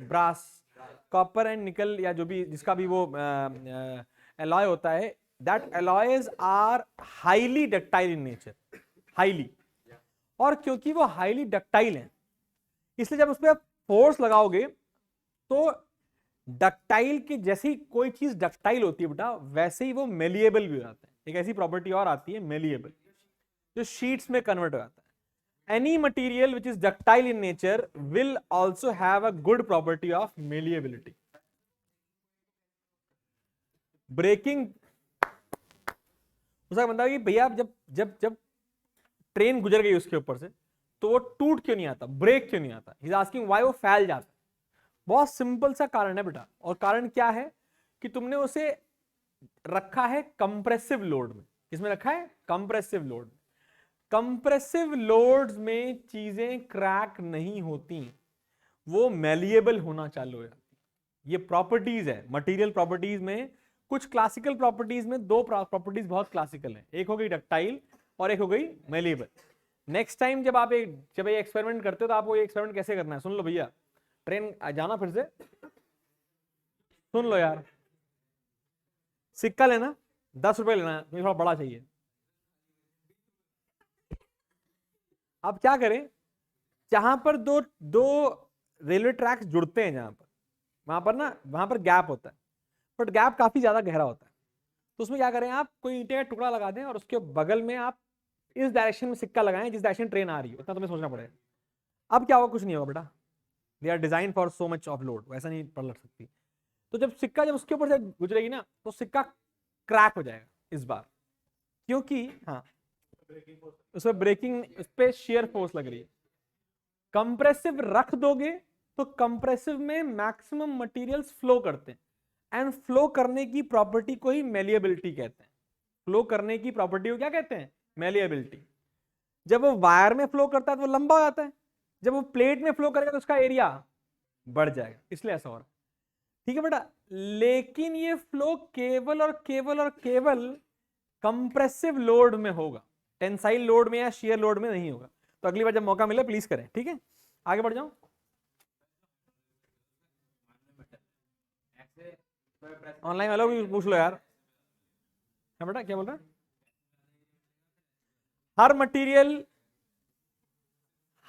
brass, copper and nickel, या जो भी जिसका भी वो alloy होता है, that alloys are highly ductile in nature, highly। और क्योंकि वो highly ductile है, इसलिए जब उस पर आप फोर्स लगाओगे तो डक्टाइल की जैसी कोई चीज डक्टाइल होती है बेटा, वैसे ही वो मेलिएबल भी हो जाता है। एक ऐसी प्रॉपर्टी और आती है मेलिएबल, जो शीट्स में कन्वर्ट हो जाता है। Any material which is ductile in nature will also have a good property of malleability. Breaking, उसका मतलब कि भैया जब जब जब ट्रेन गुजर गई उसके ऊपर से तो वो टूट क्यों नहीं आता, ब्रेक क्यों नहीं आता? ही इज आस्किंग व्हाई वो फैल जाता है। बहुत सिंपल सा कारण है बेटा, और कारण क्या है कि तुमने उसे रखा है कंप्रेसिव लोड में। किसमें रखा है? कंप्रेसिव लोड में। कंप्रेसिव लोड्स में चीजें क्रैक नहीं होती, वो मेलिएबल होना चालू हो जाती। ये प्रॉपर्टीज है मटेरियल प्रॉपर्टीज में। कुछ क्लासिकल प्रॉपर्टीज में दो प्रॉपर्टीज बहुत क्लासिकल है, एक हो गई डक्टाइल और एक हो गई मेलिएबल। नेक्स्ट टाइम जब आप जब ये एक्सपेरिमेंट करते हो तो आपको ये एक्सपेरिमेंट कैसे करना है सुन लो भैया। ट्रेन जाना, फिर से सुन लो यार। सिक्का लेना, 10 रुपए लेना है, मुझे थोड़ा बड़ा चाहिए। अब क्या करें, जहां पर दो दो रेलवे ट्रैक्स जुड़ते हैं, जहां पर वहां पर गैप होता है, बट गैप काफी ज्यादा गहरा होता है। तो उसमें क्या करें, आप कोई ईंटे का टुकड़ा लगा दें और उसके बगल में आप इस डायरेक्शन में सिक्का लगाएं जिस डायरेक्शन ट्रेन आ रही है, उतना तुम्हें सोचना पड़ेगा। अब क्या होगा, कुछ नहीं होगा बेटा, they are design for so much of load, वैसा नहीं पलट सकती। तो जब सिक्का जब उसके ऊपर से गुजरेगी ना तो सिक्का क्रैक हो जाएगा इस बार, क्योंकि हाँ उसमें ब्रेकिंग, उस पर शेयर फोर्स लग रही है। कंप्रेसिव रख दोगे तो कंप्रेसिव में मैक्सिमम मटेरियल्स फ्लो करते हैं, एंड फ्लो करने की प्रॉपर्टी को ही मेलिएबिलिटी कहते हैं। फ्लो करने की प्रॉपर्टी को क्या कहते हैं? मेलिएबिलिटी। जब वो वायर में फ्लो करता है तो वो लंबा हो जाता है, जब वो प्लेट में फ्लो करेगा तो उसका एरिया बढ़ जाएगा, इसलिए ऐसा हो रहा है। ठीक है बेटा, लेकिन ये फ्लो केवल और केवल कंप्रेसिव लोड में होगा, टेंसाइल लोड में या शियर लोड में नहीं होगा। तो अगली बार जब मौका मिले प्लीज करें, ठीक है। आगे बढ़ जाओ, ऑनलाइन वालों भी पूछ लो यार। है बेटा, क्या बोल रहा है?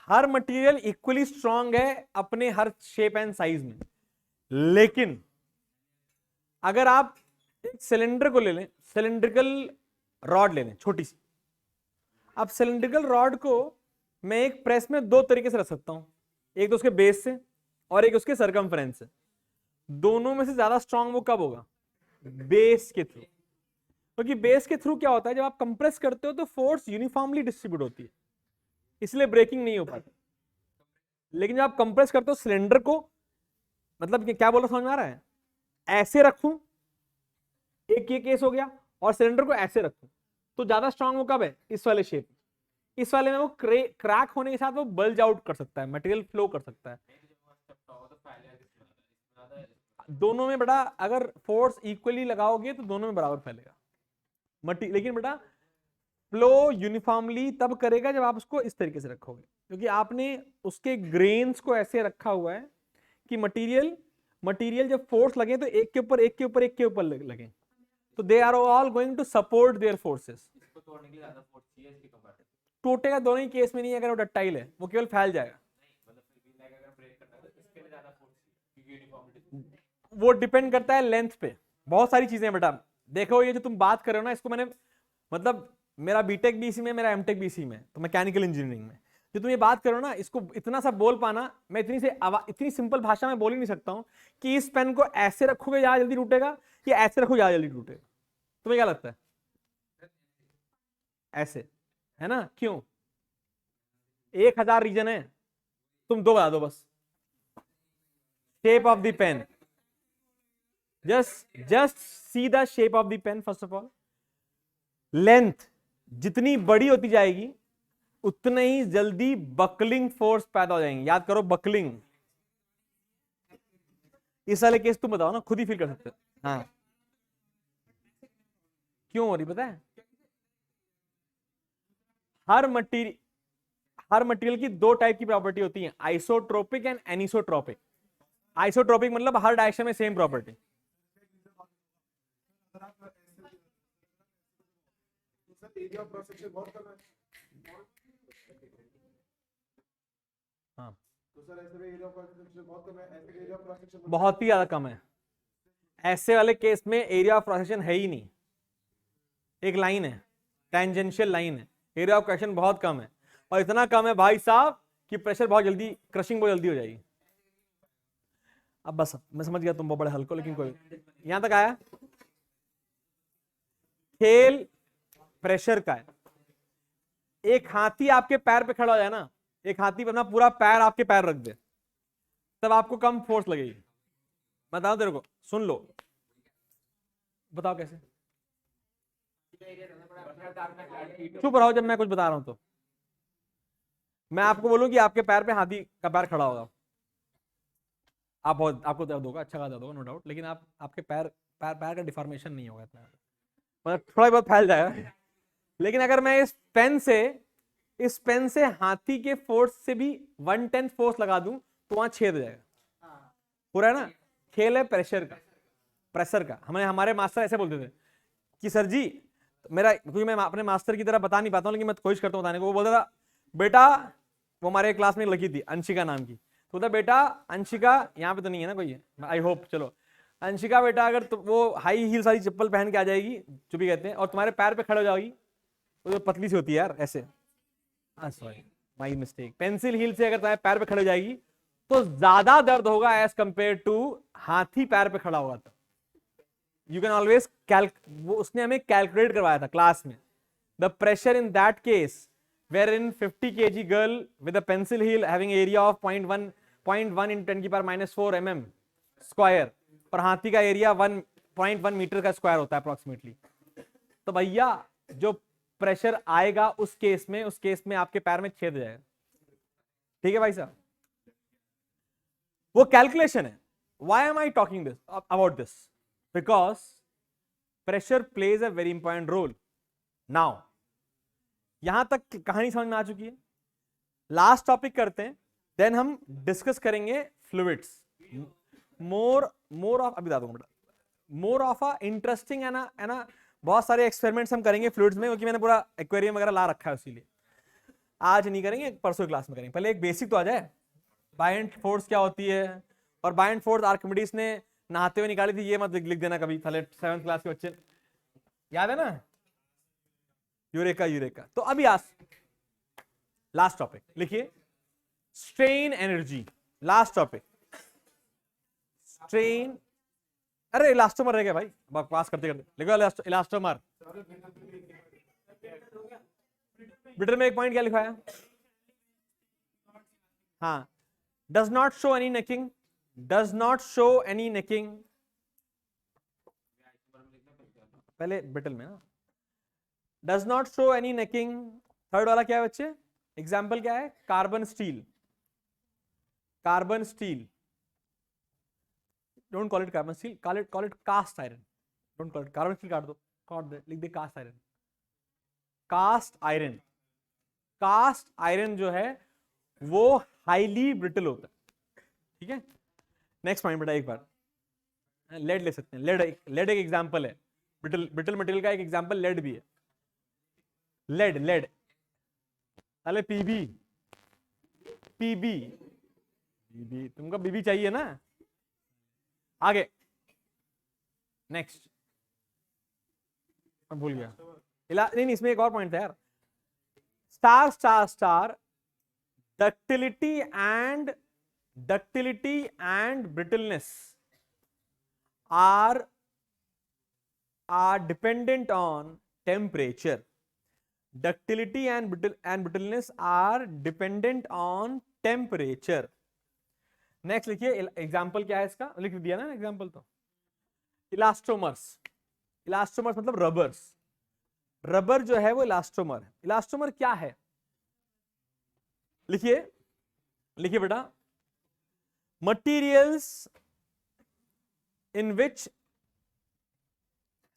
हर मटेरियल इक्वली स्ट्रांग है अपने हर शेप एंड साइज में, लेकिन अगर आप एक सिलेंडर को ले लें, सिलेंड्रिकल रॉड ले लें छोटी सी, अब सिलेंड्रिकल रॉड को मैं एक प्रेस में दो तरीके से रख सकता हूं, एक तो उसके बेस से और एक उसके सरकमफ्रेंस से। दोनों में से ज्यादा स्ट्रांग वो कब होगा? बेस के थ्रू। क्योंकि बेस के थ्रू क्या होता है, जब आप कंप्रेस करते हो तो फोर्स यूनिफॉर्मली डिस्ट्रीब्यूट होती है, इसलिए ब्रेकिंग नहीं हो पाती। लेकिन जब आप कंप्रेस करते हो सिलेंडर को, मतलब क्या बोल रहा, समझ में आ रहा है? ऐसे रखूं, एक ये केस हो गया, और सिलेंडर को ऐसे रखूं, तो ज्यादा स्ट्रांग वो कब है? इस वाले शेप, इस वाले में वो क्रैक होने के साथ वो बल्ज आउट कर सकता है, मटेरियल फ्लो कर सकता है। दोनों में बेटा अगर फोर्स इक्वली लगाओगे तो दोनों में बराबर फैलेगा लेकिन बेटा फ्लो यूनिफॉर्मली तब करेगा जब आप उसको इस तरीके से रखोगे, क्योंकि आपने उसके ग्रेन्स को ऐसे रखा हुआ है कि मटेरियल जब फोर्स लगे तो एक के ऊपर एक के ऊपर एक के ऊपर लगे, तो they are all going to support their forces. टूटेगा दोनों ही केस में नहीं, अगर वो डक्टाइल है वो केवल फैल जाएगा। वो डिपेंड करता है लेंथ पे, बहुत सारी चीजें हैं बेटा। देखो ये जो तुम बात कर रहे हो ना, इसको मैंने मतलब मेरा बीटेक भी इसी में, मेरा एमटेक भी इसी में, तो मैकेनिकल इंजीनियरिंग में जो तुम ये बात करो ना, इसको इतना सा बोल पाना, मैं इतनी सिंपल भाषा में बोल ही नहीं सकता हूं कि इस पेन को ऐसे रखोगे ज्यादा जल्दी टूटेगा या ऐसे रखोगे ज्यादा जल्दी टूटेगा। तुम्हें क्या लगता है? ऐसे है ना? क्यों? 1000 रीजन है, तुम 2 बता दो बस। Shape of the pen, just see the shape of the pen first of all. Length जितनी बड़ी होती जाएगी उतने ही जल्दी बकलिंग फोर्स पैदा हो जाएंगे। याद करो बकलिंग। इस वाले केस तुम बताओ ना, खुद ही फील कर सकते हो। हाँ क्यों हो रही पता है? हर मटेरियल की 2 टाइप की प्रॉपर्टी होती है, आइसोट्रोपिक एंड एनिसोट्रोपिक। आइसोट्रोपिक मतलब हर डायरेक्शन में सेम प्रॉपर्टी। हाँ बहुत ही ज्यादा कम है। ऐसे वाले केस में एरिया ऑफ क्रॉस सेक्शन है ही नहीं, एक लाइन है, टेंजेंशियल लाइन है, एरिया ऑफ क्रॉस सेक्शन बहुत कम है, और इतना कम है भाई साहब कि प्रेशर बहुत जल्दी, क्रशिंग बहुत जल्दी हो जाएगी। अब बस मैं समझ गया तुम बहुत बड़े हल्को, लेकिन कोई यहां तक आया। खेल प्रेशर का है। एक हाथी आपके पैर पे खड़ा हो जाए ना, एक हाथी अपना पूरा पैर आपके पैर रख दे, तब आपको कम फोर्स लगेगी। बताओ तेरे को, सुन लो, बताओ कैसे? चुप रहो जब मैं कुछ बता रहा हूं तो। मैं आपको बोलूं कि आपके पैर पे हाथी का पैर खड़ा होगा, आपको दर्द होगा, अच्छा दर्द होगा नो डाउट, लेकिन आपके पैर का डिफॉर्मेशन नहीं होगा इतना, मतलब थोड़ा बहुत फैल जाएगा। लेकिन अगर मैं इस पेन से हाथी के फोर्स से भी 1/10 फोर्स लगा दूं तो वहां छेद हो जाएगा। पूरा है ना? खेल है प्रेशर का। हमारे मास्टर ऐसे बोलते थे कि सर जी मेरा, क्योंकि मैं अपने मास्टर की तरह बता नहीं पाता हूं, लेकिन मैं कोशिश करता हूं बताने को। वो बोलता था बेटा, वो हमारे क्लास में लड़की थी अंशिका नाम की, तो बोलता बेटा अंशिका, यहाँ पे तो नहीं है ना कोई, आई होप, चलो अंशिका बेटा, अगर वो हाई हील्स वाली चप्पल पहन के आ जाएगी, जो भी कहते हैं, और तुम्हारे पैर पे खड़े हो जाओगी, वो तो पतली सी होती है यार ऐसे, sorry my mistake, pencil heel से अगर तुम्हारे पैर पे खड़े हो जाएगी तो ज्यादा दर्द होगा एज कंपेयर टू हाथी पैर पे खड़ा होगा। तो यू कैन ऑलवेज वो उसने हमें कैलकुलेट करवाया था क्लास में, the pressure in that case wherein 50 kg girl with a pencil heel having area of 0.1 in 10⁻⁻⁴ mm square, और हाथी का एरिया 1.1 मीटर का स्क्वायर होता है अप्रोक्सीमेटली। तो भैया जो प्रेशर आएगा उस केस में आपके पैर में छेद हो जाएगा। ठीक है भाई साहब, वो कैलकुलेशन है। Why am I talking this about this? Because pressure plays a very important role. Now यहां तक कहानी समझ में आ चुकी है। लास्ट टॉपिक करते हैं, देन हम डिस्कस करेंगे फ्लूइड्स। मोर ऑफ, अभी बता दूंगा बेटा, मोर ऑफ अ इंटरेस्टिंग है ना, बहुत सारे एक्सपेरिमेंट्स हम करेंगे फ्लूइड्स में, क्योंकि मैंने पूरा एक्वेरियम वगैरह ला रखा है, इसीलिए आज नहीं करेंगे, परसों क्लास में करेंगे। पहले एक बेसिक तो आ जाए, बायंट फोर्स क्या होती है, और बायंट फोर्स आर्किमिडीज ने नहाते हुए निकाली थी, ये मत लिख देना कभी, पहले 7th क्लास के बच्चे, याद है ना? यूरेका। तो अभी लास्ट टॉपिक लिखिए, strain energy. Last topic strain, अरे इलास्टोमर रह गया भाई, बकवास करते लिखो इलास्टोमर। ब्रिटन में एक पॉइंट क्या लिखा है? हाँ, does not show any necking, पहले ब्रिटल में ना, does not show any necking. Third वाला क्या है बच्चे? एग्जाम्पल क्या है? Carbon steel, carbon steel, don't call it carbon steel, call it cast iron, don't call it carbon steel, काट दो, काट दे, लिख दे cast iron, cast iron. Cast iron जो है वो हाईली ब्रिटल होता है, ठीक है। नेक्स्ट पॉइंट बेटा, एक बार लेड ले सकते हैं, लेड एक एग्जांपल है, ब्रिटल ब्रिटल मटेरियल का एक एग्जांपल लेड भी है। लेड, लेड, अरे पीबी, पीबी, बीबी, तुमको बीबी चाहिए ना। आगे नेक्स्ट, भूल गया, नहीं नहीं, इसमें एक और पॉइंट था यार। Star star star, ductility and brittleness are dependent on temperature. Ductility and brittleness are dependent on temperature. Next लिखिए, एग्जाम्पल क्या है इसका, लिख दिया ना एग्जाम्पल तो। इलास्टोमर्स, इलास्टोमर्स मतलब रबर्स, रबर जो है वो इलास्टोमर है। इलास्टोमर क्या है? लिखिए, लिखिए बेटा, materials in which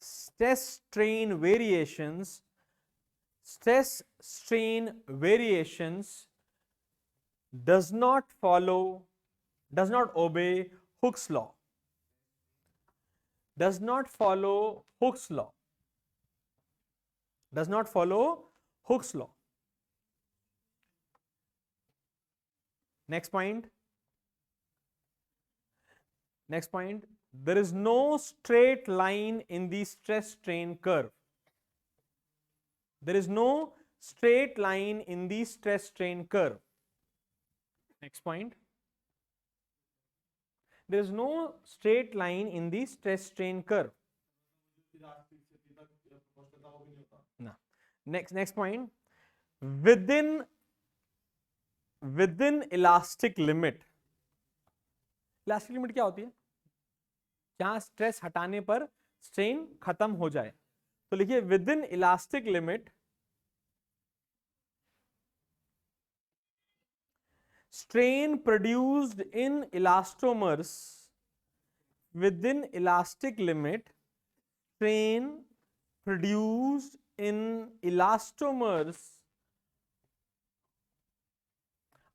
stress strain variations does not obey Hooke's law, does not follow Hooke's law, does not follow Hooke's law. Next point, next point, there is no straight line in the stress strain curve. There is no straight line in the stress strain curve. Next point, there is no straight line in the stress strain curve. No. Next point, within elastic limit. Elastic limit क्या होती है? जहां stress हटाने पर strain खत्म हो जाए। तो लिखिए, with in elastic limit strain produced in elastomers, with in elastic limit strain produced in elastomers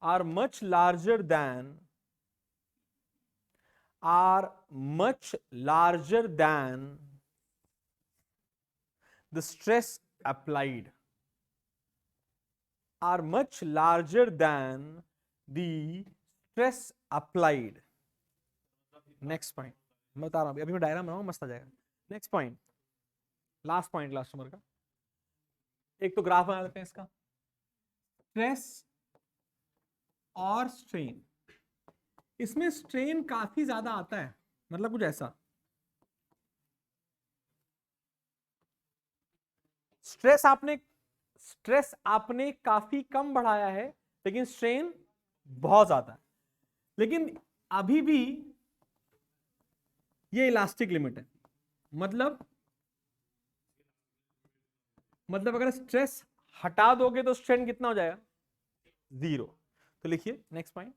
are much larger than the stress applied, are much larger than the stress applied. Next point, मैं बता रहा हूं, अभी मैं diagram बनाऊंगा, मस्त आ जाएगा। Next point, last point elastomer का, एक तो ग्राफ बना लेते हैं इसका, स्ट्रेस और स्ट्रेन। इसमें स्ट्रेन काफी ज्यादा आता है, मतलब कुछ ऐसा, स्ट्रेस आपने काफी कम बढ़ाया है लेकिन स्ट्रेन बहुत ज्यादा है। लेकिन अभी भी ये इलास्टिक लिमिट है, मतलब अगर स्ट्रेस हटा दोगे तो स्ट्रेन कितना हो जाएगा? 0। तो लिखिए नेक्स्ट पॉइंट,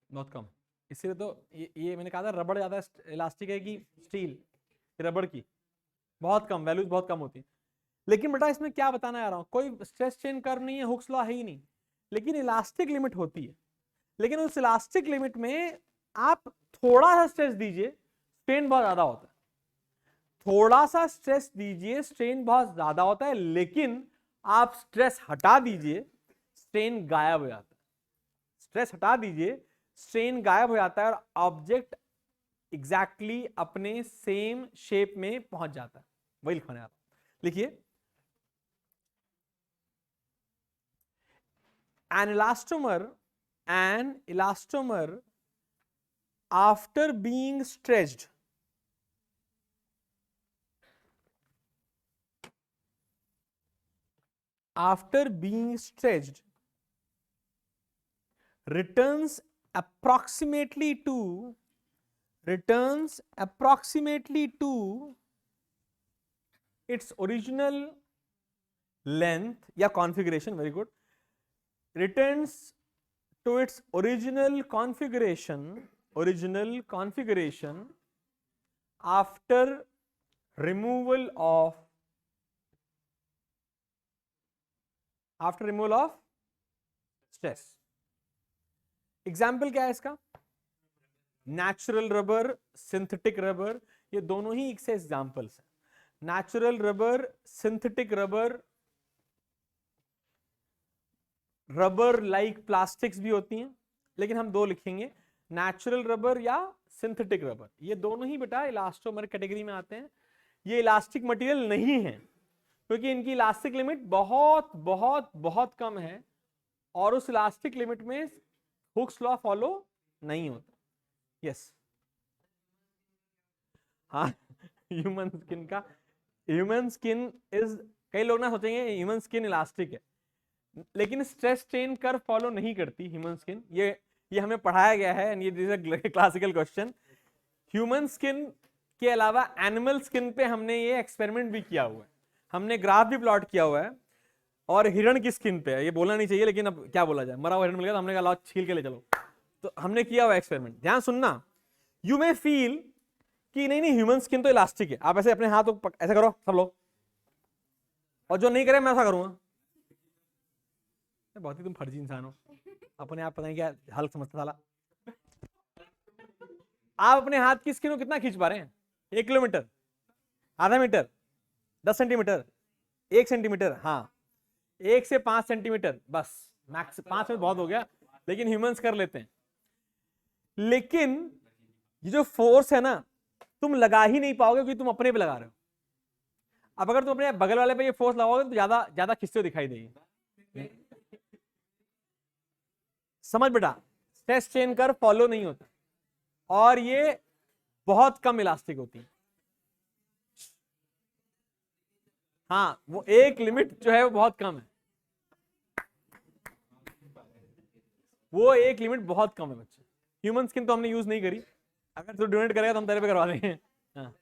बहुत कम, इसीलिए तो ये मैंने कहा था रबड़ ज्यादा इलास्टिक है कि स्टील, रबड़ की बहुत कम वैल्यूज, बहुत कम होती है। लेकिन बेटा इसमें क्या बताना आ रहा हूं, कोई स्ट्रेस चेन कर्व नहीं है, हुक्स लॉ है ही नहीं, लेकिन इलास्टिक लिमिट होती है। लेकिन उस इलास्टिक लिमिट में आप थोड़ा सा स्ट्रेस दीजिए, स्ट्रेन बहुत ज्यादा होता है, थोड़ा सा स्ट्रेस दीजिए, स्ट्रेन बहुत ज्यादा होता है, लेकिन आप स्ट्रेस हटा दीजिए, स्ट्रेन गायब हो जाता है। स्ट्रेस हटा दीजिए, स्ट्रेन गायब हो जाता है और ऑब्जेक्ट एग्जैक्टली अपने सेम शेप में पहुंच जाता है। वही लिखवाने आप, लिखिए, an elastomer after being stretched returns approximately to returns approximately to its original length या configuration, very good, returns to its original configuration after removal of stress. Example क्या है इसका? नेचुरल रबर, सिंथेटिक रबर, ये दोनों ही एक से examples हैं. Natural rubber, synthetic rubber, rubber like plastics भी होती हैं, लेकिन हम दो लिखेंगे, नेचुरल रबर या सिंथेटिक रबर. ये दोनों ही बेटा इलास्टोमर कैटेगरी में आते हैं. ये इलास्टिक मटेरियल नहीं है क्योंकि इनकी इलास्टिक लिमिट बहुत बहुत बहुत कम है और उस इलास्टिक लिमिट में हुक्स लॉ फॉलो नहीं होता. यस, हाँ, ह्यूमन स्किन इज, कई लोग ना सोचेंगे ह्यूमन स्किन इलास्टिक है, लेकिन स्ट्रेस स्ट्रेन कर्व फॉलो नहीं करती ह्यूमन स्किन. ये हमें पढ़ाया गया है, ये this is classical question. Human skin के अलावा एनिमल स्किन पे हमने ये एक्सपेरिमेंट भी किया हुआ है, हमने ग्राफ भी प्लॉट किया हुआ है, और हिरण की स्किन पे है. ये बोलना नहीं चाहिए लेकिन अब क्या बोला जाए, मरा हुआ हिरण मिल गया तो हमने कहा लाओ छील के ले चलो. तो हमने किया हुआ एक्सपेरिमेंट. ध्यान सुनना, यू मे फील कि नहीं ह्यूमन स्किन तो इलास्टिक है. आप ऐसे अपने हाथ ऐसे करो सब लोग, और जो नहीं करे मैं ऐसा करूंगा. बहुत ही तुम फर्जी इंसान हो, अपने आप पता नहीं क्या हल्क समझता साला. आप अपने हाथ की स्किन को कितना खींच पा रहे हैं? 1 किलोमीटर, आधा मीटर, 10 सेंटीमीटर, 1 सेंटीमीटर, हाँ 1 से 5 सेंटीमीटर, बस मैक्स 5 में बहुत हो गया, लेकिन ह्यूमंस कर लेते हैं. लेकिन ये जो फोर्स है ना, तुम लगा ही नहीं पाओगे क्योंकि तुम अपने पे लगा रहे हो. अब अगर तुम अपने बगल वाले पे ये फोर्स लगाओगे तो ज्यादा ज्यादा खींचते हुए दिखाई देगी. समझ बेटा, स्ट्रेस स्ट्रेन कर्व फॉलो नहीं होता और ये बहुत कम इलास्टिक होती है. हाँ, वो एक लिमिट जो है वो बहुत कम है, वो एक लिमिट बहुत कम है बच्चे. ह्यूमन स्किन तो हमने यूज नहीं करी, अगर तू डोनेट करेगा तो हम तेरे पे करवा देंगे. हाँ.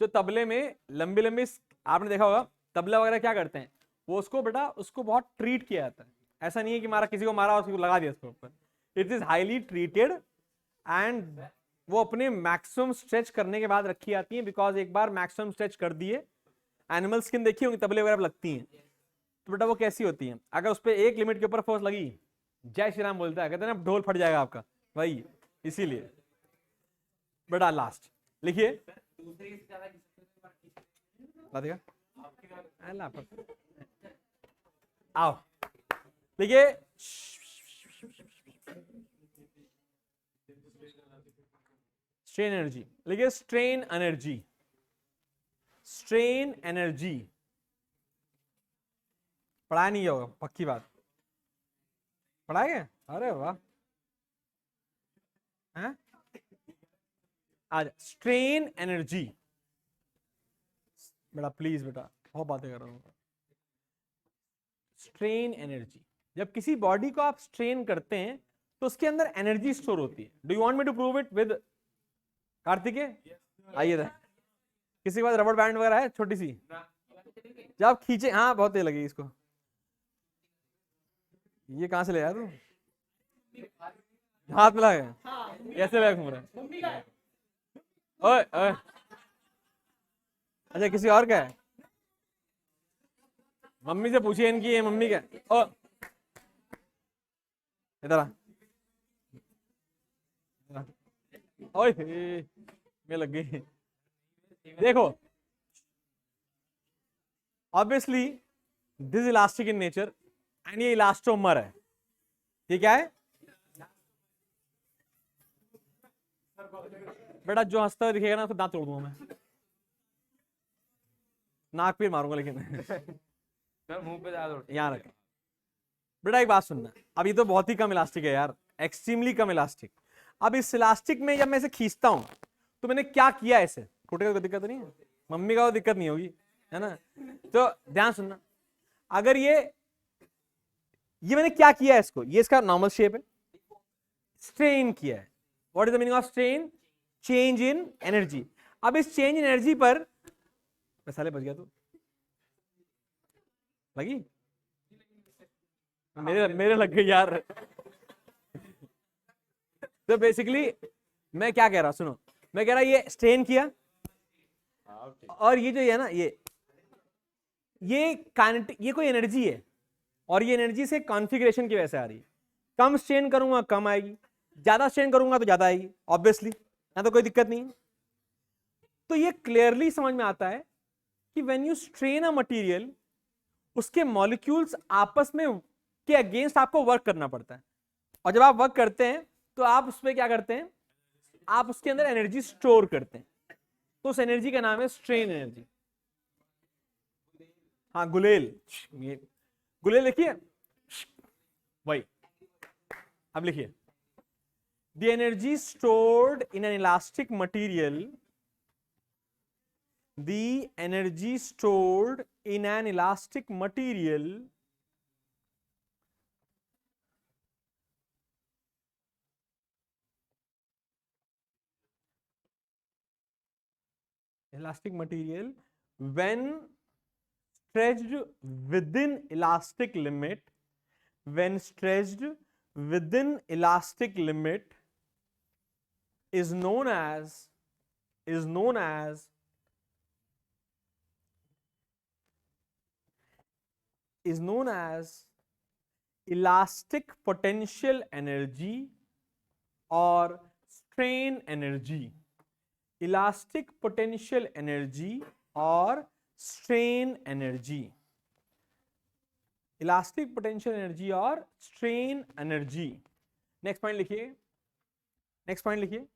जो तबले में लंबी लंबी, आपने देखा होगा तबला वगैरह क्या करते हैं, वो उसको बेटा उसको बहुत ट्रीट किया जाता है. ऐसा नहीं है कि मारा किसी को मारा और उसको लगा दिया उसके ऊपर. It is highly treated and वो अपने मैक्सिमम स्ट्रेच करने के बाद रखी जाती है, बिकॉज एक बार मैक्सिमम स्ट्रेच कर दिए, एनिमल स्किन देखी होंगी तबले वगैरह लगती हैं, तो बेटा वो कैसी होती है, अगर उस पर एक लिमिट के ऊपर फोर्स लगी, जय श्री राम बोलता है, कहते हैं ना ढोल फट जाएगा आपका भाई. इसीलिए बेटा लास्ट लिखिए, आओ देखिए, स्ट्रेन एनर्जी लिखिए, स्ट्रेन एनर्जी, स्ट्रेन एनर्जी पढ़ाया नहीं होगा, पक्की बात पढ़ाएंगे. अरे वाह, हैं आज स्ट्रेन एनर्जी. बेटा प्लीज बेटा, बहुत बातें कर रहा हूँ. स्ट्रेन एनर्जी, जब किसी बॉडी को आप स्ट्रेन करते हैं तो उसके अंदर एनर्जी स्टोर होती है. Do you want me to prove it with Kartikeya? आइए था, किसी के पास रबड़ बैंड वगैरह है छोटी सी, जब आप खींचे, हाँ बहुत तेज लगी इसको. ये कहां से ले आया तू? हाथ मिला है, कैसे बैग घूम रहा है? ओए ओए, अच्छा किसी और का है? मम्मी से पूछिए इनकी, ये मम्मी का. ओ इधर आ, ओए मैं लग गई. देखो obviously this elastic in nature and ये इलास्टोमर है. ये क्या है बेटा? जो हंसता हुआ दिखेगा ना उसको दांत तोड़ दूंगा मैं, नाक पे मारूंगा, लेकिन मुंह पे ज्यादा यहाँ रख. बेटा एक बात सुनना, अब ये तो बहुत ही कम इलास्टिक है यार, एक्सट्रीमली कम इलास्टिक. अब इस इलास्टिक में जब मैं इसे खींचता हूं तो मैंने क्या किया, ऐसे टूटेगा कोई दिक्कत नहीं है, मम्मी का वो दिक्कत नहीं होगी, है ना? तो ध्यान सुनना, अगर ये मैंने क्या किया है इसको, ये इसका नॉर्मल शेप है, स्ट्रेन किया है। What is the meaning of strain? Change in energy. अब इस चेंज इन एनर्जी पर साले बच गया तू, लगी? मेरे लग गई यार। तो बेसिकली मैं क्या कह रहा, सुनो, मैं कह रहा ये स्ट्रेन किया, और ये जो है ना, ये कोई एनर्जी है, और ये एनर्जी से कॉन्फ़िगरेशन की वजह से आ रही है। कम स्ट्रेन करूंगा कम आएगी, ज्यादा स्ट्रेन करूंगा तो ज्यादा आएगी, ऑब्वियसली, ना तो कोई दिक्कत नहीं है। तो ये क्लियरली समझ में आता है कि when you strain a material, उसके मॉलिक्यूल्स आपस में के अगेंस्ट आपको वर्क करना पड़ता है, और जब आप वर्क करते हैं तो आप उस पर क्या करते हैं, आप उसके अंदर एनर्जी स्टोर करते हैं, तो उस एनर्जी का नाम है स्ट्रेन एनर्जी। हाँ गुलेल, ये गुलेल लिखिए, वही। अब लिखिए, the energy stored in an elastic material, the energy stored in an elastic material when stretched within elastic limit, when stretched within elastic limit is known as elastic potential energy or strain energy. Elastic potential energy or strain energy. Elastic potential energy or strain energy. Next point लिखिए,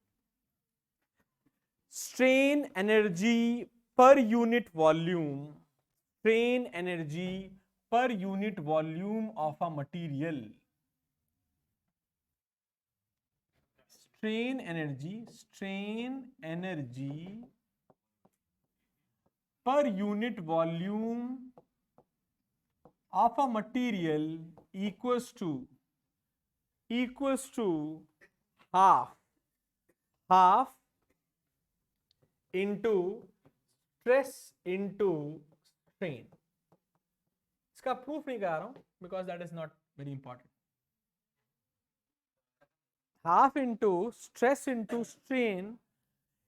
strain energy per unit volume, strain energy per unit volume of a material. Strain energy per unit volume of a material equals to half into stress into strain. इसका proof नहीं करा रहा हूं because that is not very important. Half into stress into strain,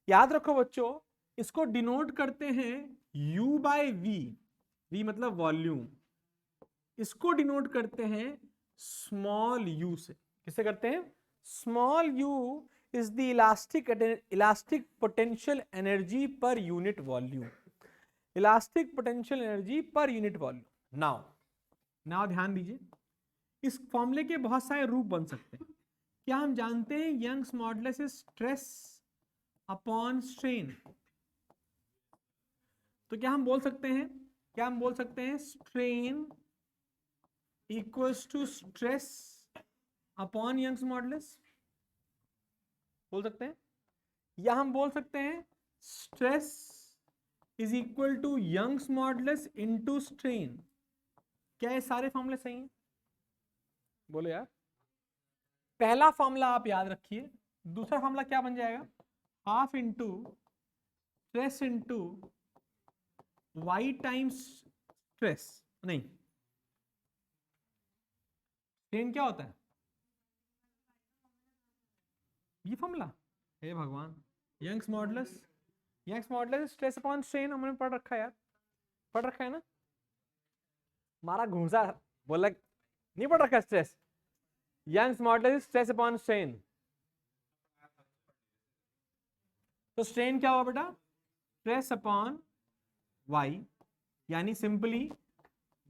याद रखो बच्चों, इसको denote करते हैं U बाय V, V मतलब वॉल्यूम, इसको डिनोट करते हैं स्मॉल u से। किससे करते हैं? Small u is the elastic potential energy per unit volume, elastic potential energy per unit volume. Now ध्यान दीजिए, इस फॉर्मूले के बहुत सारे रूप बन सकते हैं। क्या हम जानते हैं Young's modulus is stress upon strain? तो क्या हम बोल सकते हैं strain equals to stress upon Young's modulus, बोल सकते हैं, या हम बोल सकते हैं stress is equal to Young's modulus into strain. क्या ये सारे फॉर्मूले सही हैं? बोलो यार। पहला फॉर्मूला आप याद रखिए, दूसरा फॉर्मूला क्या बन जाएगा? Half into stress into Y times stress, नहीं, स्ट्रेन क्या होता है? ये फॉर्मूला, हे भगवान, Young's modulus stress upon strain हमने पढ़ रखा है यार, पढ़ रखा है ना? मारा घूसा, बोला नहीं पढ़ रखा stress, Young's modulus stress upon strain. तो स्ट्रेन क्या हुआ बेटा? स्ट्रेस अपॉन वाई, यानी सिंपली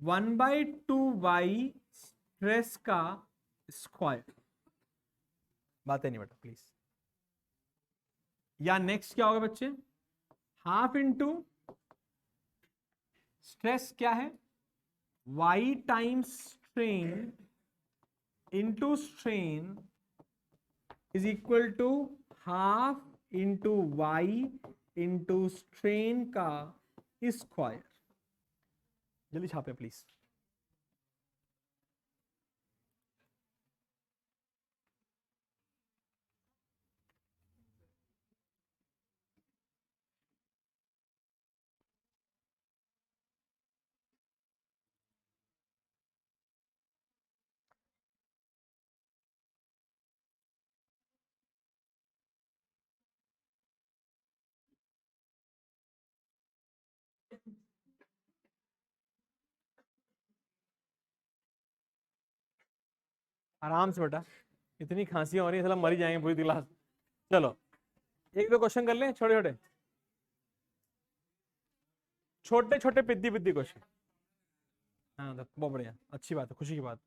1/2y स्ट्रेस का स्क्वायर। बातें नहीं बेटा प्लीज। या नेक्स्ट क्या होगा बच्चे? हाफ इंटू स्ट्रेस क्या है? y times strain into strain is equal to half into Y into strain का स्क्वायर। जल्दी छापे प्लीज। आराम से बेटा, इतनी खांसी हो रही है, साला मर ही जाएंगे पूरी क्लास। चलो एक दो क्वेश्चन कर लें, छोटे छोटे छोटे छोटे पिद्दी पिद्दी क्वेश्चन। हाँ तो बहुत बढ़िया, अच्छी बात है, खुशी की बात।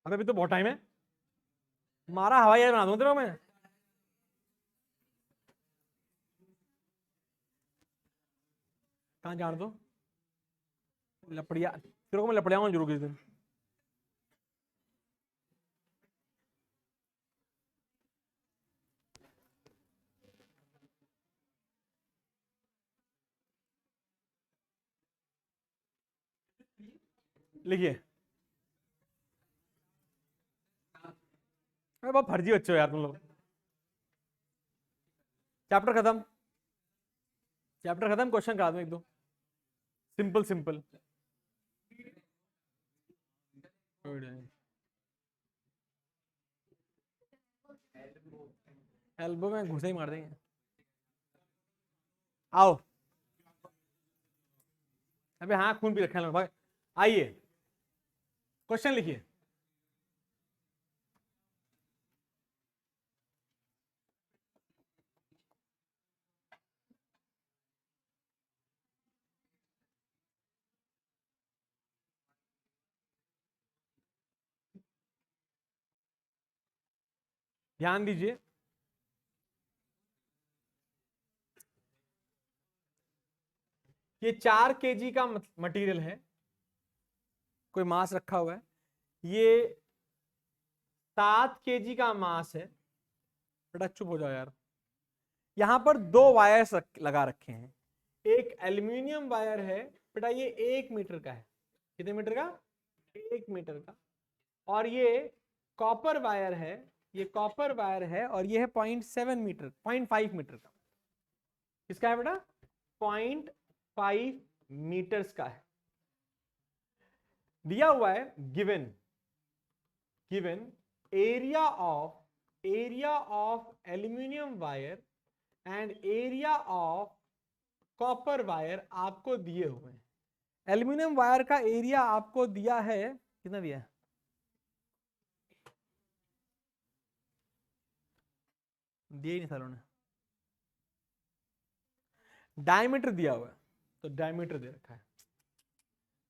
अरे अभी तो बहुत टाइम है, मारा हवाई जहाज बना दूं तेरे को मैं। कहाँ जान दो, लपड़िया तेरे को मैं लपड़ियाऊंगा जरूर किसी दिन। लिखिए, अरे बहुत फर्जी बच्चे हो यार तुम लोग। चैप्टर खत्म, चैप्टर खत्म, क्वेश्चन करा दूं एक दो, सिंपल सिंपल। एल्बो में घुसे ही मार देंगे। आओ, अबे हाँ खून भी रखा है भाई। आइए क्वेश्चन लिखिए। ध्यान दीजिए, ये 4 kg का मटेरियल है, कोई मास रखा हुआ है, ये 7 kg का मास है। बेटा चुप हो जाओ यार। यहां पर 2 वायर्स लगा रखे हैं, एक एल्यूमिनियम वायर है बेटा, ये 1 मीटर का है। कितने मीटर का? 1 मीटर का। और ये कॉपर वायर है, ये कॉपर वायर है, और ये है 0.7 मीटर, 0.5 मीटर का। किसका है बेटा? 0.5 मीटर्स का है। दिया हुआ है given, given area of aluminium wire and area of copper wire आपको दिए हुए हैं। एल्यूमिनियम वायर का एरिया आपको दिया है, कितना दिया है? दिया ही नहीं सालों ने। डायमीटर दिया हुआ है, तो डायमीटर दे रखा है,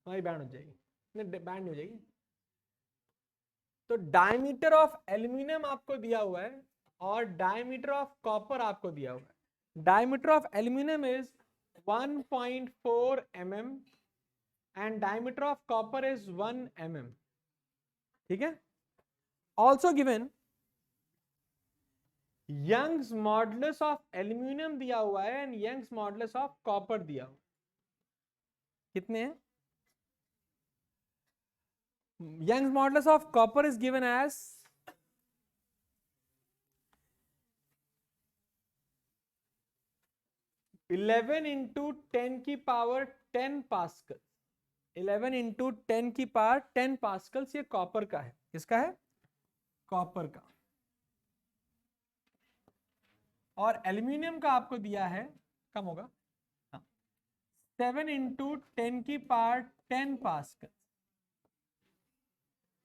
हमारी बैंड हो जाएगी, नहीं बैंड नहीं हो जाएगी। तो डायमीटर ऑफ एल्यूमिनियम आपको दिया हुआ है और डायमीटर ऑफ कॉपर आपको दिया हुआ है। Diameter of aluminium is 1.4 mm and diameter of copper is 1 mm। ठीक है। Also given Young's modulus of aluminium दिया हुआ है and Young's modulus of copper दिया हुआ। कितने हैं? Young's modulus of copper is given as 11 into 10 की पावर 10 पास्कल। 11 इंटू 10 की पावर 10 पास्कल्स, ये कॉपर का है। किसका है? कॉपर का। और एल्यूमिनियम का आपको दिया है, कम होगा, 7 इंटू 10 की पावर 10 पास्कल।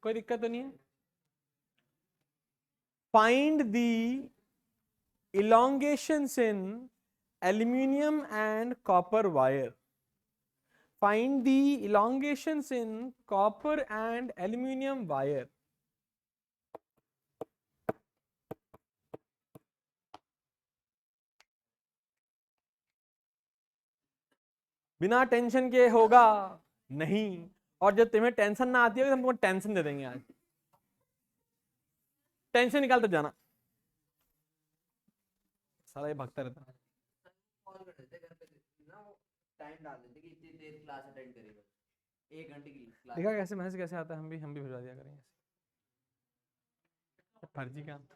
कोई दिक्कत तो नहीं है? Find the elongations in aluminum and copper wire. Find the elongations in copper and aluminum wire. बिना टेंशन के होगा नहीं, और जब तुम्हें टेंशन ना आती होगी तो हम तुमको टेंशन दे देंगे। आज टेंशन निकालते जाना, सारा ये भागता रहता है। कॉल कर देते घर पे ना, वो टाइम डाल देते कि इतनी देर क्लास अटेंड करेगा, 1 घंटे की क्लास। देखा कैसे मैसेज कैसे आता है, हम भी भिजवा दिया करेंगे। फर्जी काम।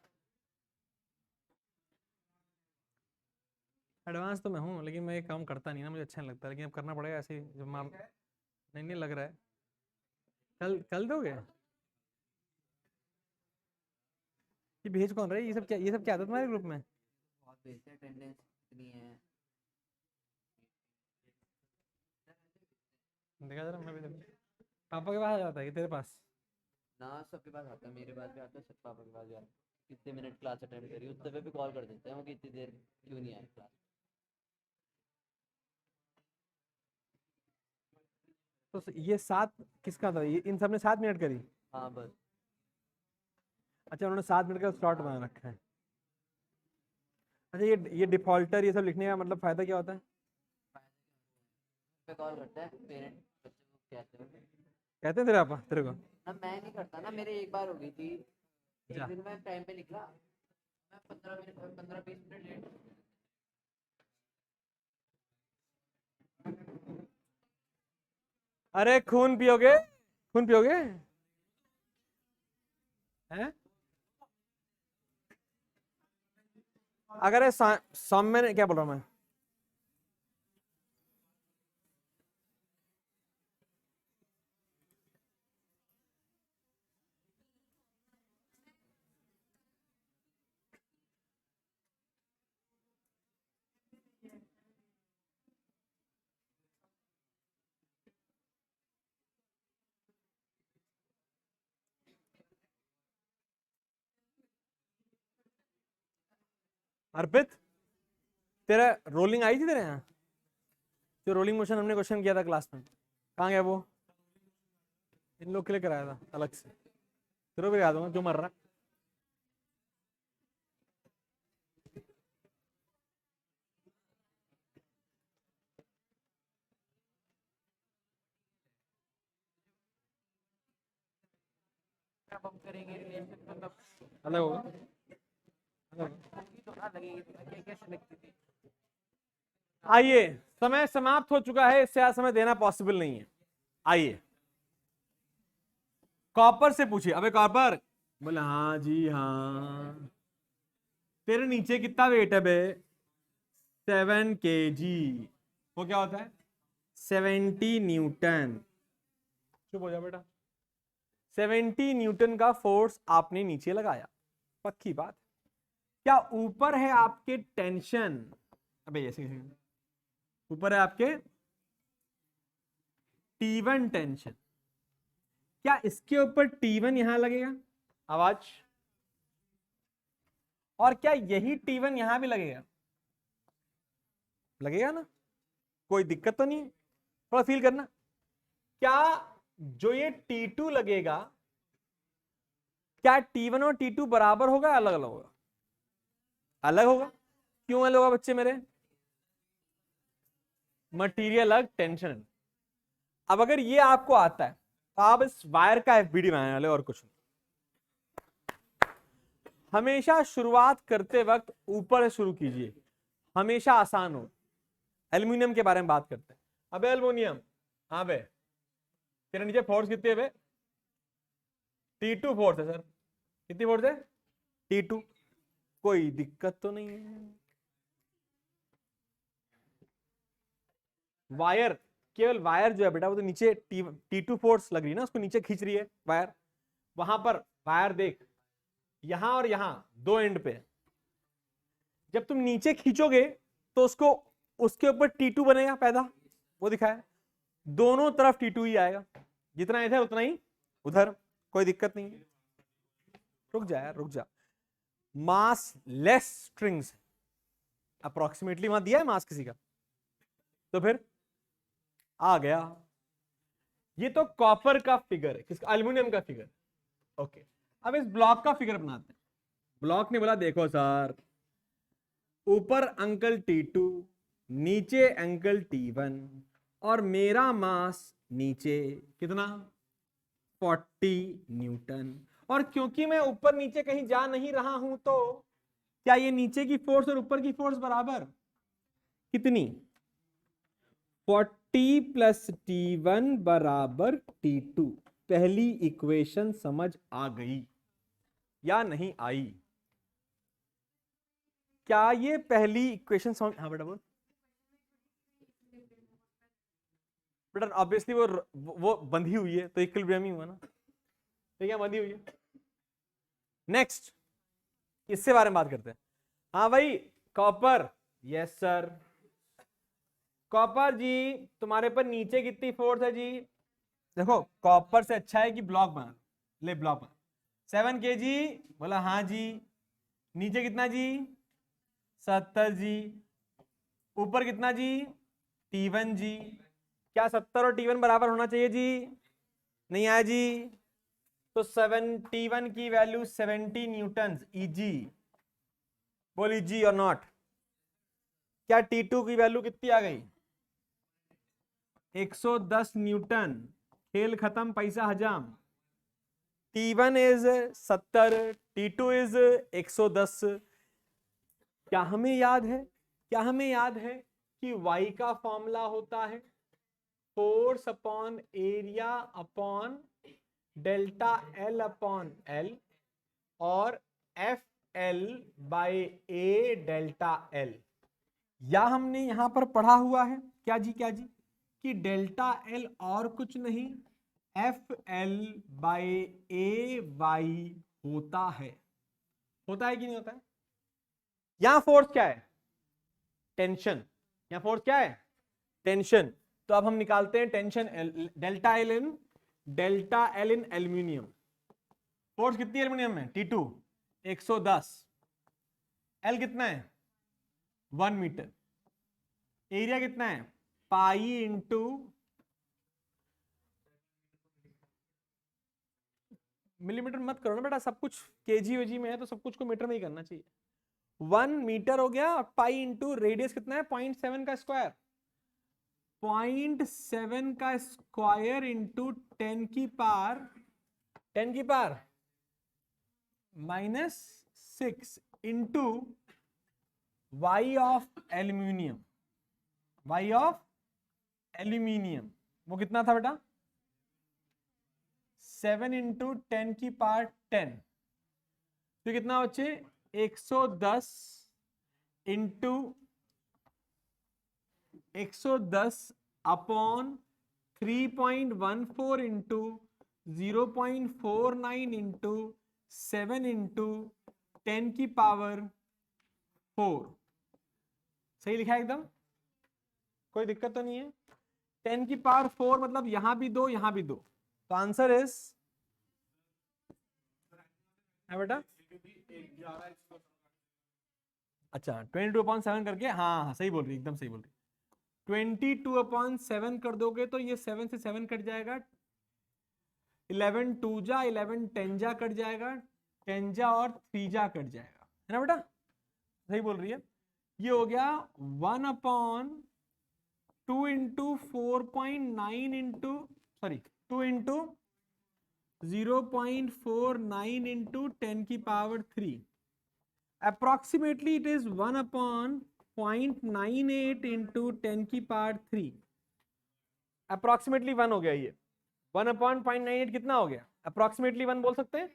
एडवांस तो मैं हूँ, लेकिन मैं ये काम करता नहीं ना, मुझे अच्छा नहीं लगता, लेकिन अब करना पड़ेगा ऐसे ही, जब मार नहीं नहीं लग रहा है। कल कल दोगे? ये भेज कौन रहा है? ये सब क्या आता है तुम्हारे ग्रुप में? बहुत बेसिक अटेंडेंस इतनी है। देखा जरा, मैं भी देखूं। पापा के पास आ जाता है कि तेरे पास? ना सबके पास आता है, मेरे पास भी आता है, सब पापा के पास भी आता है। कितने मिनट क्लास अटेंड करी उतने पे भी कॉल कर देते हैं वो कि इतनी देर क्यों नहीं आए क्लास। तो ये 7 किसका था? ये इन सब ने 7 मिनट करी? हाँ बस। अच्छा, उन्होंने 7 मिनट का स्लॉट बना रखा है। अच्छा, ये डिफॉल्टर ये सब लिखने का मतलब फायदा क्या होता है? पे कॉल करते हैं पेरेंट, बच्चे को कहते हैं। कहते हैं तेरे पापा तेरे को? ना मैं नहीं करता ना, मेरे एक बार हो गई थी। एक जा। दिन मैं टाइम पे निकला, मैं 15-20 मिनट लेट। अरे खून पियोगे? खून पियोगे? हैं? अगर सौम्य ने क्या बोल रहा हूं मैं? अर्पित, तेरा रोलिंग आई थी तेरे यहाँ? जो रोलिंग मोशन हमने क्वेश्चन किया था क्लास में, कहाँ गया वो? इन लोग के लिए कराया था अलग से, तेरे को भी याद होगा जो मर रहा। अब हम करेंगे रिलेशन, मतलब अलग होगा, अलग होगा। होगी तो ना लगेगी तो क्या कैसे लगती थी। आइए, समय समाप्त हो चुका है, इससे आज समय देना पॉसिबल नहीं है। आइए, कॉपर से पूछिए। अबे कॉपर, बोले हाँ जी हाँ। तेरे नीचे कितना वेट है बे? 7 kg। वो क्या होता है? 70 न्यूटन। चुप हो जा बेटा। 70 न्यूटन का फोर्स आपने नीचे लगाया, पक्की बात। क्या ऊपर है आपके टेंशन? अबे ऐसे ऊपर है आपके T1 टेंशन। क्या इसके ऊपर T1 यहां लगेगा? आवाज। और क्या यही T1 यहां भी लगेगा? लगेगा ना? कोई दिक्कत तो नहीं है? थोड़ा फील करना। क्या जो ये T2 लगेगा, क्या T1 और T2 बराबर होगा, अलग अलग होगा? अलग होगा। क्यों अलग होगा बच्चे मेरे? मटेरियल अलग, टेंशन अलग। अब अगर ये आपको आता है तो आप इस वायर का एफबीडी बनाने वाले, और कुछ नहीं। हमेशा शुरुआत करते वक्त ऊपर से शुरू कीजिए, हमेशा आसान हो। एल्यूमिनियम के बारे में बात करते हैं। अबे एल्यूमिनियम, हाँ बे, तेरे नीचे फोर्स कितनी है बे? T2 फोर्स है सर। कितनी फोर्स है? T2। कोई दिक्कत तो नहीं है। वायर, केवल वायर जो है बेटा, वो तो नीचे T2 फोर्स लग रही है ना, उसको नीचे खींच रही है वायर। वहां पर वायर देख, यहां और यहां दो एंड पे, जब तुम नीचे खींचोगे तो उसको, उसके ऊपर T2 बनेगा पैदा, वो दिखाया। दोनों तरफ T2 ही आएगा, जितना इधर उतना ही उधर, कोई दिक्कत नहीं है। रुक जा यार, रुक जा। मास लेस स्ट्रिंग्स, अप्रोक्सीमेटली वहां दिया है मास किसी का, तो फिर आ गया। ये तो कॉपर का फिगर है, किसका? एल्यूमिनियम का फिगर। ओके, अब इस ब्लॉक का फिगर बनाते हैं। ब्लॉक ने बोला देखो सर, ऊपर अंकल T2, नीचे अंकल T1, और मेरा मास नीचे कितना? 40 न्यूटन। और क्योंकि मैं ऊपर नीचे कहीं जा नहीं रहा हूं, तो क्या ये नीचे की फोर्स और ऊपर की फोर्स बराबर? कितनी? 40 प्लस T1 बराबर T2। पहली इक्वेशन समझ आ गई या नहीं आई? क्या ये पहली इक्वेशन समझ, हाँ बेटा बोल बेटा, ऑब्वियसली वो बंधी हुई है तो इक्विलिब्रियम ही हुआ ना, ठीक है, बंधी हुई है। नेक्स्ट इससे बारे में बात करते हैं। हाँ भाई कॉपर, यस सर, कॉपर जी तुम्हारे पर नीचे कितनी फोर्स है जी? देखो कॉपर से अच्छा है कि ब्लॉक बना ले, ब्लॉक बना 7 kg, बोला हाँ जी। नीचे कितना जी? 70 जी। ऊपर कितना जी? T1 जी। क्या 70 और T1 बराबर होना चाहिए जी? नहीं आया जी। तो 71 की वैल्यू 70 न्यूटन Eg, बोल Eg और नॉट। क्या T2 की वैल्यू कितनी आ गई? 110 न्यूटन। खेल खत्म, पैसा हजाम। T1 is 70, T2 is 110। क्या हमें याद है, क्या हमें याद है कि Y का फॉर्मूला होता है force upon area upon delta L upon L और FL by A delta L। या हमने यहां पर पढ़ा हुआ है क्या जी, क्या जी, कि डेल्टा L और कुछ नहीं FL बाय AY होता है। होता है कि नहीं होता है? यहां फोर्स क्या है? टेंशन। यहां फोर्स क्या है? टेंशन। तो अब हम निकालते हैं टेंशन डेल्टा एल इन एल्यूमिनियम। फोर्स कितनी है एल्यूमिनियम में? T2 110। L कितना है? 1 मीटर। एरिया कितना है? पाई इंटू मिलीमीटर मत करो ना बेटा, सब कुछ केजी वेजी में है तो सब कुछ को मीटर में ही करना चाहिए। 1 मीटर हो गया, और पाई इंटू रेडियस कितना है? 0.7 का स्क्वायर। 0.7 का स्क्वायर इंटू 10 की power -6 into Y of aluminium. Y of aluminium वो कितना था बेटा? 7 इंटू 10 की पावर 10। तो कितना बच्चे? 110 into 110 upon 3.14 into 0.49 into 7 into 10 की पावर 4। सही लिखा है एकदम? कोई दिक्कत तो नहीं है? 10 की पावर 4 मतलब यहां भी 2 यहां भी 2, तो आंसर इज है बेटा। अच्छा 22/7 करके, हाँ हाँ सही बोल रही, एकदम सही बोल रही। 22/7 कर दोगे तो ये 7 से 7 कट जाएगा, 11 2 जा, 11 10 जा कट जाएगा, 10 जा और 3 जा कट जाएगा, है ना बेटा? सही बोल रही है। ये हो गया 1/2 into 4.9 into sorry 2 into 0.49 into 10 की power 3। Approximately it is 1/0.98 into 10 की पावर 3। अप्रोक्सीमेटली 1 हो गया ये। 1/0.98 कितना हो गया? अप्रोक्सीमेटली 1 बोल सकते हैं?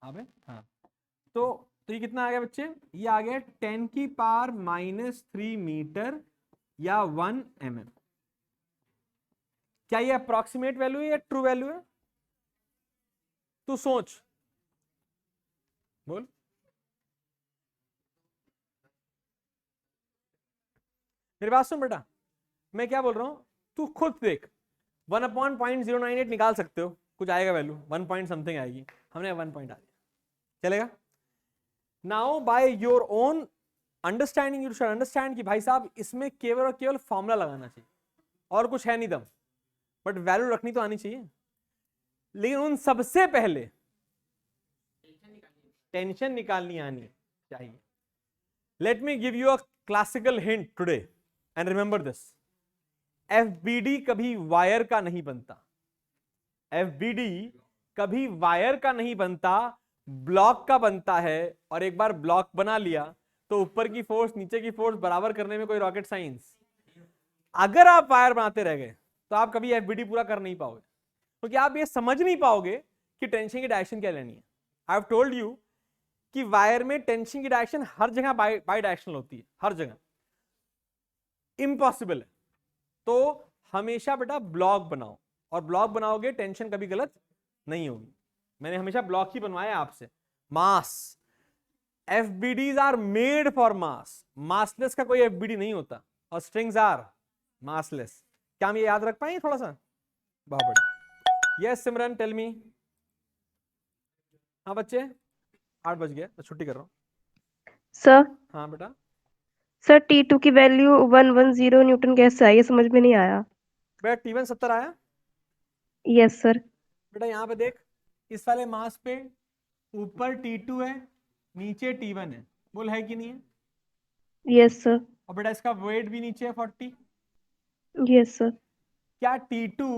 हाँ तो ये कितना आ गया बच्चे? ये आ गया 10 की पावर -3 मीटर या 1 mm। क्या ये अप्रोक्सीमेट वैल्यू है या ट्रू वैल्यू है? तू सोच, बोल। मेरी बात सुन बेटा, मैं क्या बोल रहा हूं, तू खुद देख। 1/0.098 निकाल सकते हो, कुछ आएगा वैल्यू 1 पॉइंट समथिंग आएगी, हमने 1 पॉइंट आ दिया, चलेगा? Now by your own understanding you should understand कि भाई साहब इसमें केवल और केवल फॉर्मूला लगाना चाहिए और कुछ है नहीं दम, बट वैल्यू रखनी तो आनी चाहिए। लेकिन उन सबसे पहले टेंशन निकालनी आनी चाहिए। Let me give you a classical hint today and remember this. FBD कभी वायर का नहीं बनता। FBD कभी वायर का नहीं बनता, ब्लॉक का बनता है। और एक बार ब्लॉक बना लिया तो ऊपर की फोर्स नीचे की फोर्स बराबर करने में कोई रॉकेट साइंस। अगर आप वायर बनाते रह गए तो आप कभी FBD पूरा कर नहीं पाओगे, क्योंकि आप ये समझ नहीं पाओगे कि टेंशन की डायरेक्शन क्या लेनी है। आई हैव टोल्ड यू कि वायर में टेंशन की डायरेक्शन हर जगह बाई डायरेक्शनल होती है, हर जगह, इम्पॉसिबल है। तो हमेशा बेटा ब्लॉक बनाओ, और ब्लॉक बनाओगे टेंशन कभी गलत नहीं होगी। मैंने हमेशा ब्लॉक ही बनवाया आपसे। Mass, FBDs are made for mass, massless का कोई FBD नहीं होता, और स्ट्रिंग्स आर मासलेस। क्या हम ये याद रख पाएंगे थोड़ा सा? बहुत बढ़िया। यस सिमरन टेल मी। हाँ बच्चे 8 बज गए तो छुट्टी कर रहा हूँ। सर हाँ बेटा, सर T2 की वैल्यू 110 न्यूटन कैसे आई, ये समझ में नहीं आया। बेटा T1 70 आया। Yes sir. बेटा यहाँ पे देख, इस वाले मास पे ऊपर T2 है, नीचे T1 है, बोल है कि नहीं है? Yes sir. और बेटा इसका वेट भी नीचे है 40। Yes sir. क्या T2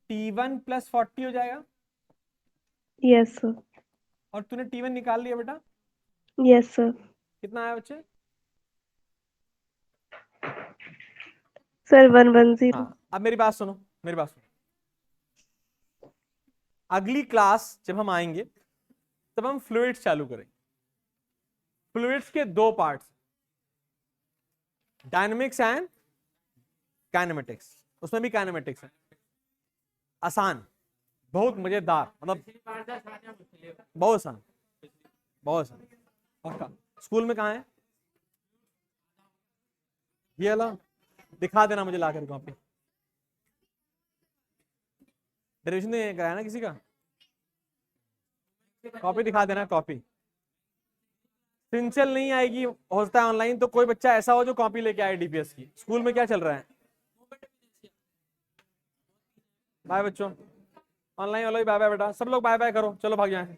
T1 प्लस 40 हो जाएगा? Yes sir. और तूने T1 निकाल लिया बेटा, यस सर। कितना आया बच्चे? सर 110। हाँ, अब मेरी बात सुनो, मेरी बात सुनो। अगली क्लास जब हम आएंगे तब हम फ्लूइड्स चालू करेंगे। फ्लूइड्स के दो पार्ट्स, डायनेमिक्स एंड काइनेमेटिक्स, उसमें भी काइनेमेटिक्स है। आसान, बहुत मजेदार, मतलब बहुत आसान, बहुत आसान। पक्का। स्कूल में कहाँ है ये वाला? दिखा देना मुझे ला कर कॉपी। डेरिवेशन ने कराया ना किसी का? कॉपी दिखा देना, कॉपी। सिंचल नहीं आएगी, होता है ऑनलाइन, तो कोई बच्चा ऐसा हो जो कॉपी लेके आए DPS की। स्कूल में क्या चल रहा है? बाय बच्चों, ऑनलाइन वाला भी बाय बाय बेटा, सब लोग बाय बाय करो, चलो भाग जाए।